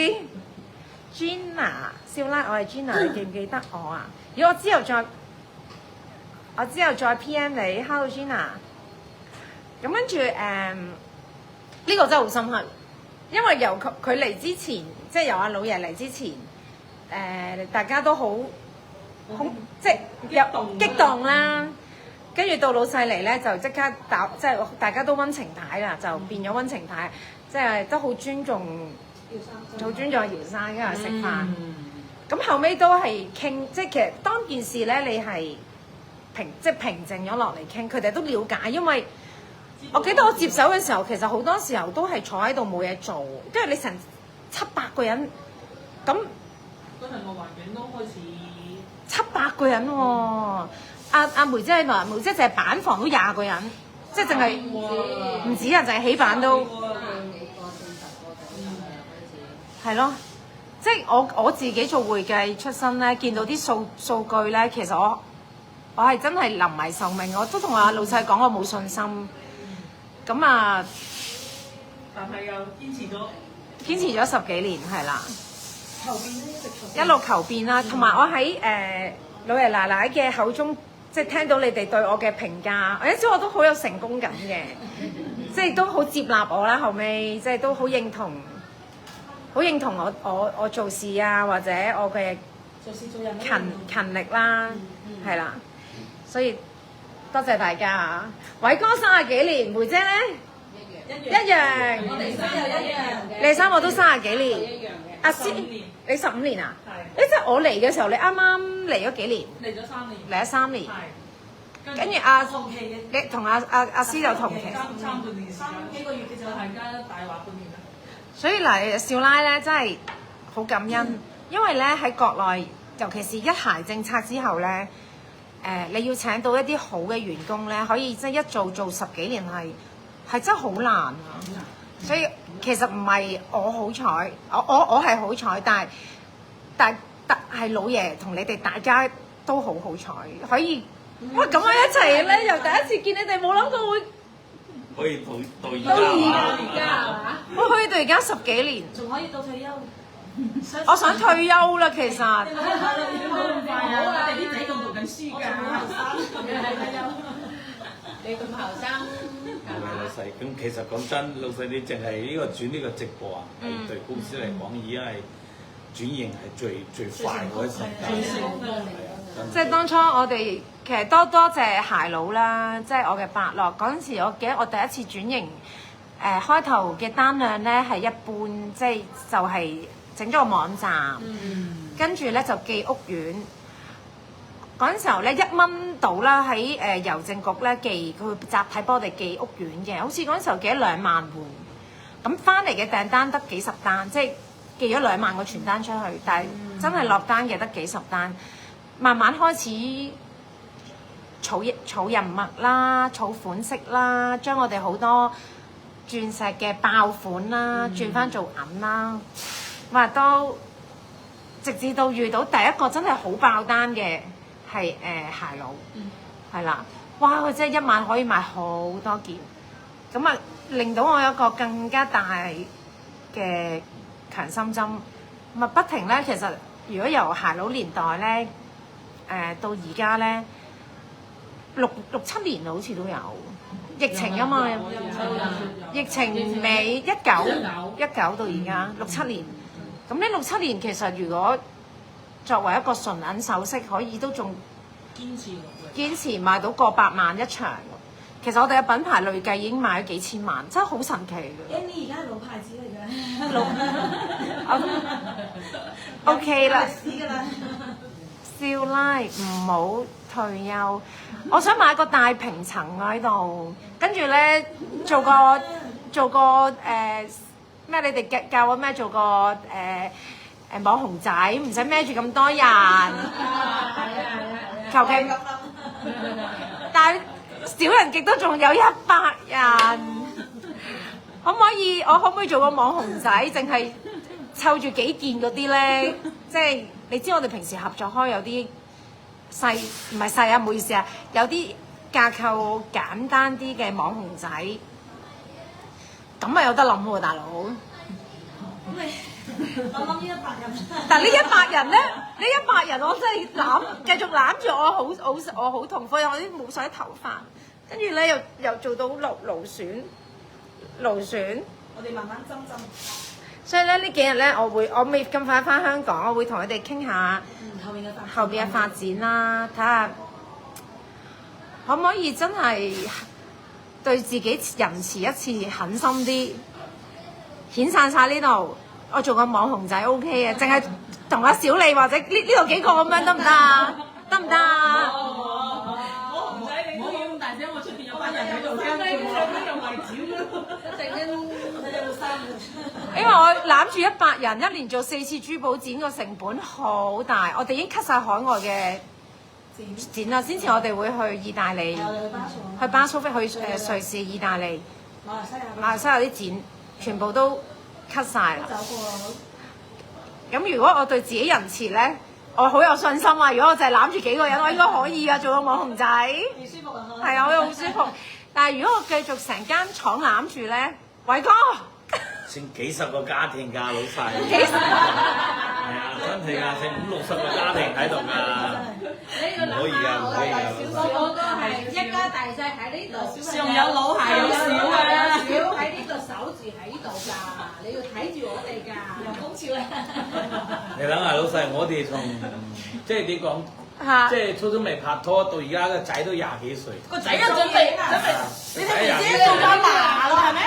Gina， 少奶，我係 Gina， 你記唔記得我啊？如果我之後再 PM 你 ，Hello Gina。咁跟住呢個真係好深刻，因為由佢嚟之前，即係由阿老爺嚟之前，大家都好即係有激動啦。跟住到老細嚟咧，就即刻即係大家都溫情牌啦，就變咗溫情牌，即係都好尊重，好尊重姚生今日食飯。咁後尾都係傾，即係其實當件事咧，你係。平靜咗落嚟傾，佢哋都了解，因為我記得我接手嘅時候，其實好多時候都係坐喺度冇嘢做，因為你成700個人，咁嗰陣個環境都開始700個人喎。阿梅姐喺度，梅姐淨係板房都20個人，即係淨係唔止啊，淨係起板都係咯。即係我自己做會計出身咧，見到啲數據咧，其實我係真係臨危受命，我都同阿老細講我冇信心。咁啊，但係又堅持咗10幾年，係啦。求變咧，一路求變啦，同埋我喺老爺奶奶嘅口中，即係聽到你哋對我嘅評價，有陣時我都好有成功感嘅，即係都好接納我啦。後尾即係都好認同我做事啊，或者我嘅做事做人勤力啦，係啦。所以多謝大家啊！偉哥30幾年，梅姐咧一樣，我哋生又一樣嘅，你生我都30幾年，一樣嘅。阿師你15年啊？係。即係我嚟嘅時候，你啱啱嚟咗幾年？嚟咗3年。嚟咗3年。係。跟住同期嘅，你同阿師就同期。三半年時間。3幾個月嘅就大家大話半年啦。所以嗱，少奶咧真係好感恩，因為咧喺國內，尤其是一孩政策之後咧。你要請到一啲好嘅員工咧，可以即係一做10幾年係真係好難啊！所以其實唔係我好彩，我係好彩，但係老爺同你哋大家都好好彩，可以哇咁樣一齊咧，由第一次見你哋冇諗過會可以到而家，我可以到而家10幾年，仲可以到退休。我想退休啦，其實。好啊！我哋啲仔仲讀緊書㗎。你你咁後生係老嘛？細，咁其實講真，老細你淨係呢個轉呢個直播啊，係對公司嚟講已經係轉型係最快嗰一時間。即係當初我哋其實多謝鞋佬啦，即係我嘅伯樂嗰陣時，我記得我第一次轉型，開頭嘅單量咧係一般，即係就係整咗個網站，跟住咧就寄屋苑。嗰陣時候咧1蚊到啦，喺郵政局咧寄，佢會集體幫我哋寄屋苑嘅，好似嗰陣時候寄咗2萬戶，咁翻嚟嘅訂單得幾十單，即係寄咗2萬個傳單出去，但係真係落單嘅得幾十單。慢慢開始儲人脈啦，儲款式啦，將我哋好多鑽石嘅爆款啦，轉翻做銀啦，話都直至到遇到第一個真係好爆單嘅係鞋佬，係啦，哇！佢真係1晚可以賣好多件，咁啊令到我有一個更加大嘅強心針，咁啊不停咧，其實如果由鞋佬年代咧。到而家咧6、7年好似都有疫情啊嘛，疫情尾19到而家6、7年，咁呢6、7年其實如果作為一個純銀首飾，可以都仲堅持賣到過百萬一場。其實我哋嘅品牌累計已經賣咗幾千萬，真係好神奇嘅。Annie 而家係老牌子嚟㗎，OK 啦。歷史㗎啦。少奶唔好退休，我想買個大平層喺度，跟住咧做個咩？你哋教我咩？做個網紅仔，唔使孭住咁多人，求其。但係少人極都仲有100人，可唔可以？我可唔可以做個網紅仔？淨係湊住幾件嗰啲咧，即係。你知我哋平時合作開有啲細，唔係細啊，唔好意思啊，有啲架構簡單啲嘅網紅仔，咁啊有得諗喎，大佬。咁你我諗呢100人，但呢100人咧，呢100人我真係繼續攬住我好痛苦，我啲冇晒頭髮，跟住咧又做到勞損，我哋慢慢斟。所以咧呢幾日咧，我未咁快翻香港，我會同佢哋傾下後邊嘅發展啦，睇下可唔可以真係對自己仁慈一次，狠心啲，遣散晒呢度，我做個網紅仔 OK 嘅，淨係同阿小麗或者呢度幾個咁樣得唔得啊？得唔得啊？唔使你都要咁大聲，我出邊有班人喺度跟住我，又賣紙咯，一陣間睇有冇衫。因為我攬住100人，一年做4次珠寶展，個成本好大。我哋已經 cut 晒海外嘅展啦。先前我哋會去意大利，去巴蘇菲，去瑞士、意大利、馬來西亞啲展，全部都 cut 晒啦。咁如果我對自己仁慈咧，我好有信心啊！如果我就係攬住幾個人，我應該可以啊，做個網紅仔。幾舒服啊！係啊，我好舒服。但係如果我繼續成間廠攬住咧，偉哥。成幾十個家庭㗎，老細。幾十？係啊，真係㗎，成50、60個家庭喺度㗎。唔可以㗎，唔可以㗎。個個係一家大細喺呢度，上有老下有小啊！小喺呢度守住喺度㗎，你要睇住我哋㗎。有空調咧。你諗下，老細，我哋從即係點講？即係初初未拍拖，到而家個仔都20幾歲。個仔都準備，你睇姐姐做咗嫲啦，係咪？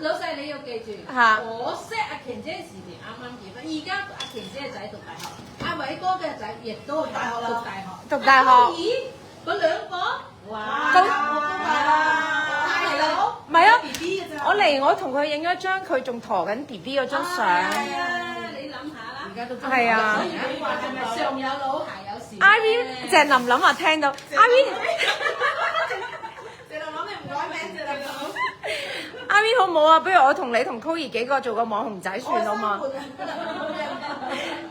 老細你要記住，嚇我識阿瓊姐時年啱啱結婚，而家阿瓊姐嘅仔讀大學，阿偉哥嘅仔亦都大學讀大學。讀大學。咦？嗰兩個？哇！都大佬。唔係啊 ，BB 嘅咋？我同佢影咗張，佢仲陀緊 BB 嗰張相。係啊，你諗下啦。而家都係啊。所以你話係咪上有老下有小Ivy 鄭琳琳啊，聽到 Ivy。謝林諗你唔改名，謝林諗。Ivy 好唔好啊？不如我同你同 Koey 幾個做個網紅仔算好嘛？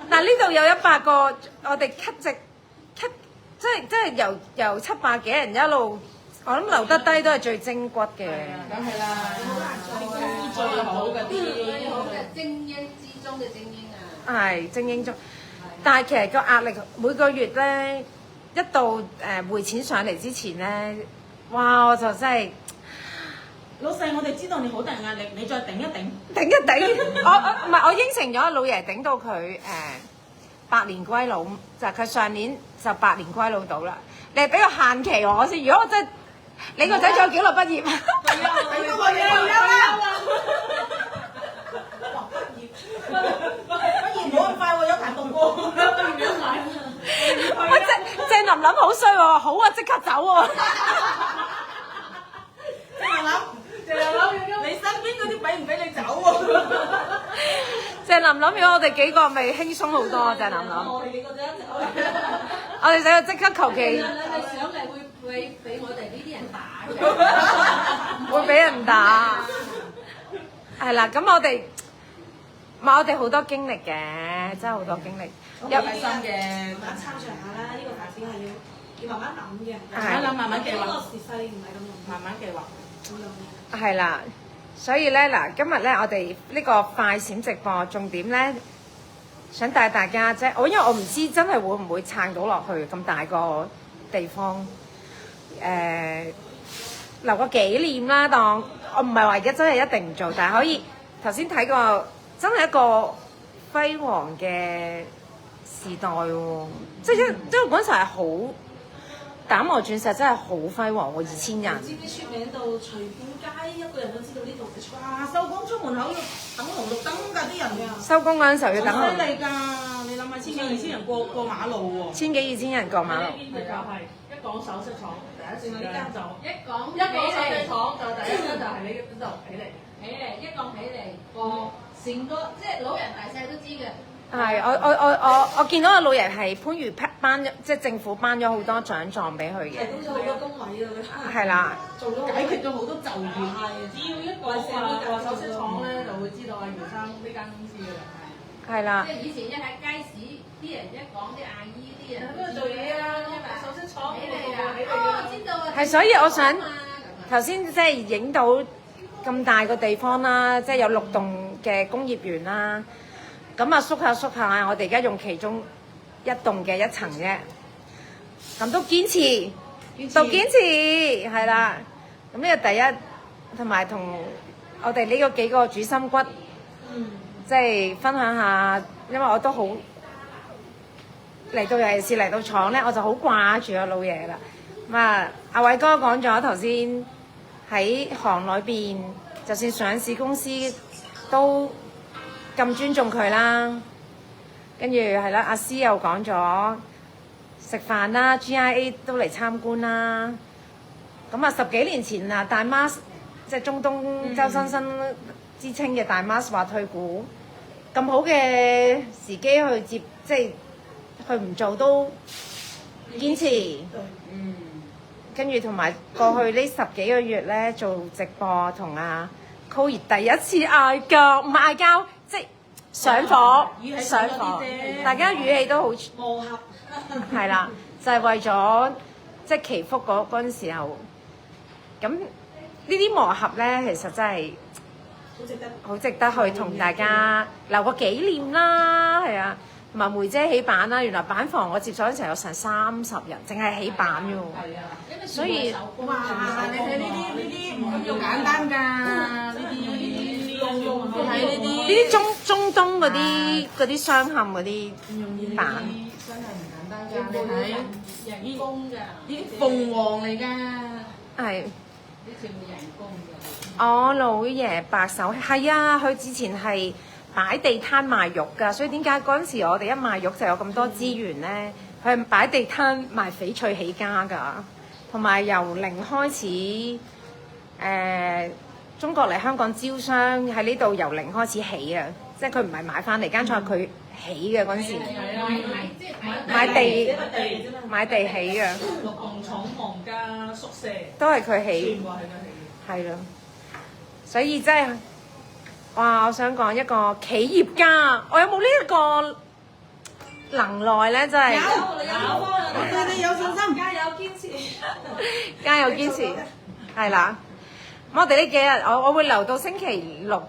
但係呢度有100個，我哋 cut 即係由700幾人一路，我諗留得低都係最精骨嘅。梗係啦，最好嘅最好嘅精英之中嘅精英啊！係精英中，但係其實個壓力每個月咧，一到匯錢上嚟之前咧，哇！我就真係老細，我哋知道你好大壓力，你再頂一頂。頂一頂，我唔係我應承咗老爺頂到佢百年歸老，就係佢上年就百年歸老到啦。你係俾個限期我先，如果我真係你個仔仲有幾耐畢業？俾到我哋退休啦！畢業唔好咁快喎，有排讀喎。喂，鄭琳琳好衰喎，好啊，即刻走喎！你身邊嗰啲俾唔俾你走喎？鄭琳琳，如果我哋幾個咪輕鬆好多啊！鄭琳琳，我哋幾個啫，我哋就即刻求其你上嚟會俾我哋呢啲人打嘅。會俾人打，係啦。咁我哋好多經歷嘅，真係好多經歷。有開心嘅，大家參詳下啦。呢個發展係要慢慢諗嘅，慢慢諗慢慢計劃呢個時勢唔係咁容易，慢慢計劃。係啦，所以咧嗱，今日咧我哋呢個快閃直播重點咧，想帶大家即係因為我唔知真係會唔會撐到落去咁大個地方，留個紀念啦。當我唔係話而家真係一定唔做，但係可以頭先睇過真係一個輝煌嘅時代喎，即係因為嗰陣時係好。膽和鑽石真係好輝煌喎，2000人。知啲出名到隨便街一個人都知道呢度。哇！收工出門口要等紅綠燈㗎啲人㗎。收工嗰陣時候要等好犀利㗎！你諗下，千幾2000人過馬路喎。千幾2000人過馬路。呢邊就係一講首飾廠，第一時間就一講首飾廠就第一間就係你呢度起嚟。一講起嚟個成個即係老人大細都知嘅。係，我見到個老爺係番禺頒即係政府頒咗好多獎狀俾佢嘅。提供咗好多工位啊！係啦，做咗解決咗好多就業。只要一講話首飾廠咧，就會知道阿姚生呢間公司嘅人係。係啦即。係以前一喺街市，啲人一講啲阿姨啲人喺邊度做嘢啊？首飾廠起嚟啊！起嚟哦，知道啊。係，所以我想咁啊頭先即係影到咁大個地方啦，即係有6棟嘅工業園啦。咁啊縮下，我哋而家用其中一棟嘅1層啫。咁都堅持，係啦。咁呢個第一，同埋同我哋呢個幾個主心骨，即係分享下，因為我都好嚟到，尤其是嚟到廠咧，我就好掛住個老爺啦。咁啊，阿偉哥講咗頭先喺行裏邊，就算上市公司都咁尊重佢啦，跟住係啦，阿師又講咗食飯啦 ，GIA 都嚟參觀啦。咁啊10幾年前啊，大媽即係中東周生生之稱嘅大媽話退股，咁好嘅時機去接，即係佢唔做都堅持。跟住同埋過去呢10幾個月咧做直播同阿 Coir 第一次嗌交，唔係嗌交。即係上火，大家語氣都好磨合，係啦，就係為咗即係祈福嗰陣時候，咁呢啲磨合咧，其實真係好值得去同大家留個紀念啦，係啊，同埋梅姐起板啦，原來板房我接手嗰陣時候有成30人，淨係起板㗎喎，所以哇！你睇呢啲唔咁簡單㗎，呢啲。呢啲中東嗰啲雙嵌嗰啲板，真係唔簡單㗎！你睇人工㗎，呢啲鳳凰嚟㗎。係。呢次冇人工㗎。我老爺白手係啊，佢之前係擺地攤賣肉㗎，所以點解嗰陣時我哋一賣肉就有咁多資源咧？佢係擺地攤賣翡翠起家㗎，同埋由零開始中國嚟香港招商喺呢度由零開始起啊！即係佢唔係買翻嚟間廠，佢起嘅嗰陣時，買地起嘅，六棟廠房加宿舍，都係佢起，全部係佢起。係咯，所以真係哇！我想講一個企業家，我有冇呢一個能耐咧？真係我對你有信心，加油堅持，加油堅持，係啦。咁我哋呢幾日，我會留到星期6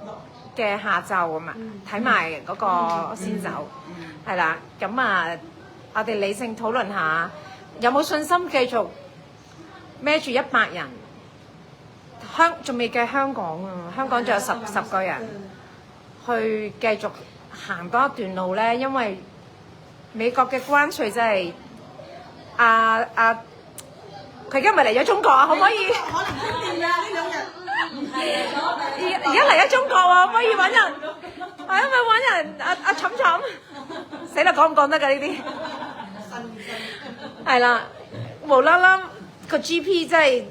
嘅下晝啊嘛，睇埋嗰個先走，係啦。咁啊，我哋理性討論下，有冇信心繼續孭住100人，仲未計香港啊，香港仲有10個人去繼續行多一段路咧，因為美國嘅關稅真係佢而家咪嚟咗中國啊，可唔可以？可能傾掂啊！呢2日而家嚟咗中國喎，可唔可以揾人？係咪揾人？阿冚冚，死啦！講唔講得㗎呢啲？係啦，無啦啦個 GP 真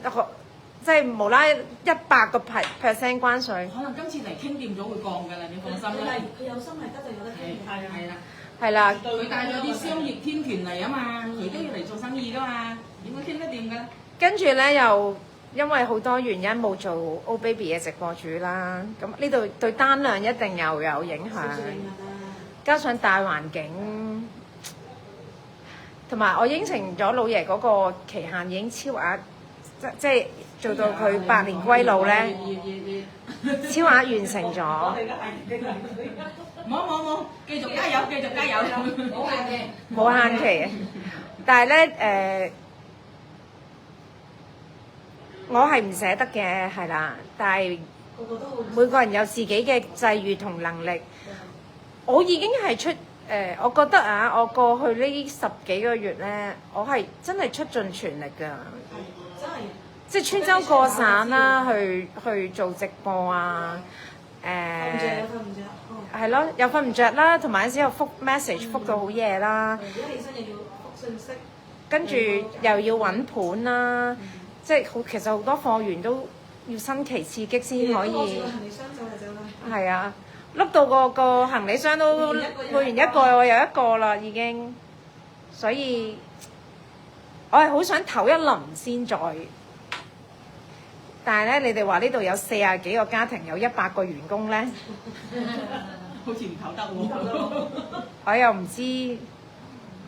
係無啦100%關稅。可能今次嚟傾掂咗會降㗎啦，你放心啦。佢有心係得就有得傾。係啦。係啦，佢帶咗啲商業天團嚟啊嘛，佢都要嚟做生意㗎嘛，點會傾得掂㗎？跟住咧又因為好多原因冇做 O Baby 嘅直播主啦，咁呢度對單量一定又有影響，加上大環境，同埋我應承咗老爺嗰個期限已經超額，即係做到佢百年歸老咧，超額完成咗。冇，繼續加油，冇限期，但係咧我係唔捨得嘅，係啦，但係每個人有自己嘅際遇同能力。我已經係我覺得我過去呢10幾個月咧，我係真係出盡全力㗎，真係即係穿州過省啦，去做直播啊，瞓唔着，係咯，又瞓唔着啦，同埋有時又覆 message 覆到好夜啦，一起身又要覆信息，跟住又要揾盤啦。即係其實好多貨源都要新奇刺激先可以。行李箱走嚟走啦。係啊，碌到個行李箱都換完一個又一個啦，已經。所以我係好想唞一輪先再。但係咧，你哋話呢度有40幾個家庭，有100個員工咧，好似唔唞得喎。我又唔知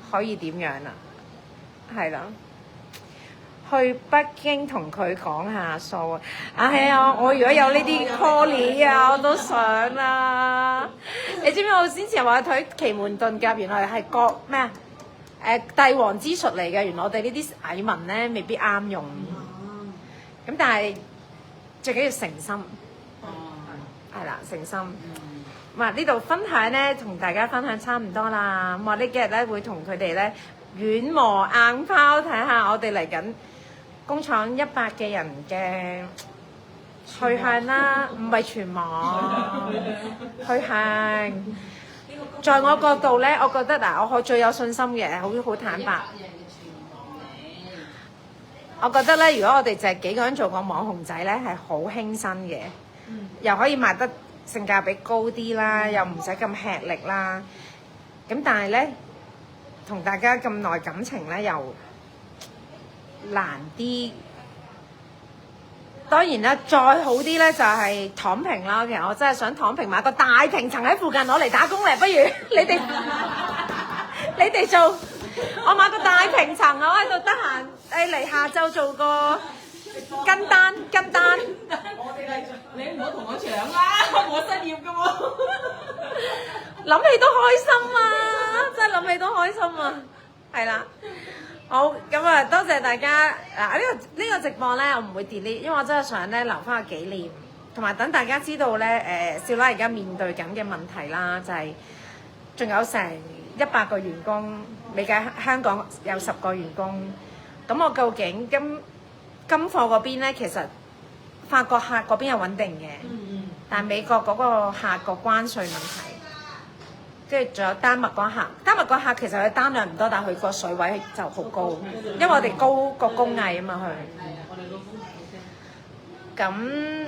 可以點樣啦，係啦。去北京同佢講下數啊！係啊，我如果有呢啲 call 啊，我都想啦。你知唔知我先前話睇奇門遁甲，原來係國咩啊？帝王之術嚟嘅，原來我哋呢啲蟻民咧未必啱用。咁但係最緊要誠心。係啦，誠心。咁呢度分享咧，同大家分享差唔多啦。咁我呢幾日咧會同佢哋咧軟磨硬泡，睇下我哋嚟緊工廠100嘅人嘅去向啦，唔係全網去向。在我角度咧，我覺得我最有信心嘅，好坦白。我覺得咧，如果我哋就係幾個人做個網紅仔咧，係好輕身嘅，又可以賣得性價比高啲啦，又唔使咁吃力啦。咁但係咧，同大家咁耐感情咧，又難啲。當然啦，再好啲咧就係躺平啦。其實我真係想躺平，買個大平層喺附近攞嚟打工咧。不如你哋做，我買個大平層，我喺度得閒嚟下晝做個跟單。你唔好同我搶啦，我失業㗎喎。諗起都開心啊！真係諗起都開心啊！係啦。好，咁啊，多謝大家。呢個直播咧，我唔會 delete，因為我真係想咧留翻個紀念，同埋等大家知道咧，少奶而家面對緊嘅問題啦，就係仲有成100個員工，未計香港有10個員工。咁我究竟金貨嗰邊咧，其實法國客嗰邊係穩定嘅，但係美國嗰個客個關稅問題。跟住仲有丹麥嗰客，丹麥嗰客其實佢單量唔多，但係佢個水位就好高，因為我哋高個工藝啊嘛佢。咁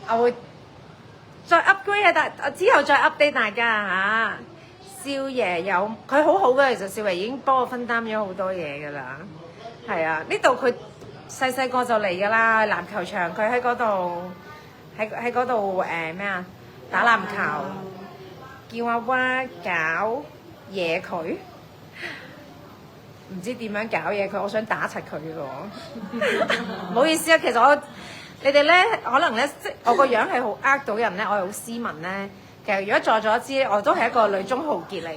我會再 upgrade 之後再 update 大家嚇。少爺有佢好好嘅，其實少爺已經幫我分擔咗好多嘢㗎啦。係啊，呢度佢細個就嚟㗎啦，籃球場佢喺嗰度喺嗰度咩啊打籃球。叫阿娃搞嘢佢，唔知點樣搞嘢佢，我想打柒佢喎。唔好意思啊，其實你哋咧可能咧，即我個樣係好呃到人咧，我係好斯文咧。其實如果在座知，我都係一個女中豪傑嚟嘅。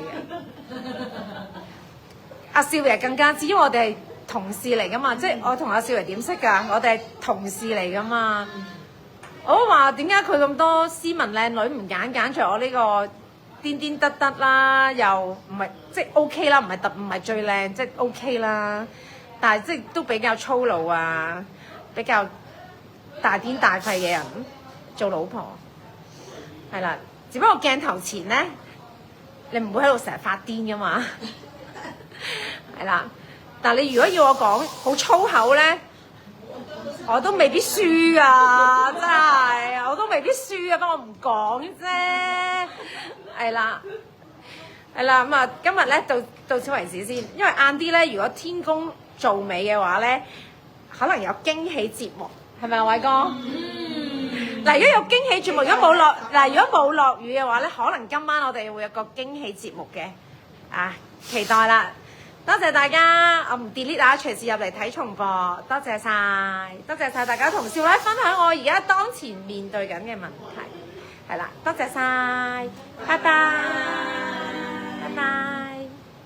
阿少爺更加知，因為我哋係同事嚟噶嘛，即係我同阿少爺點識㗎？我哋係同事嚟噶嘛。我都話點解佢咁多斯文靚女唔揀著我呢個癲癲得得啦，又唔係即係 OK 啦，唔係最靚，即係 OK 啦。但係即係都比較粗魯啊，比較大癲大肺嘅人做老婆，係啦。只不過鏡頭前咧，你唔會喺度成日發癲噶嘛，係啦。但係你如果要我講好粗口咧，我都未必輸啊！真係，我都未必輸啊，不過我唔講啫。係啦，係啦，咁啊，今日咧到此為止先，因為晏啲咧，如果天公做美嘅話咧，可能有驚喜節目，係咪啊，偉哥？嗱，如果有驚喜節目，如果冇落雨嘅話咧，可能今晚我哋會有個驚喜節目嘅，啊，期待啦！多謝大家，我唔 delete 啊，隨時入嚟睇重播，多謝晒，多謝晒大家同少奶分享我而家當前面對緊嘅問題，係啦，多謝晒，拜拜，拜拜。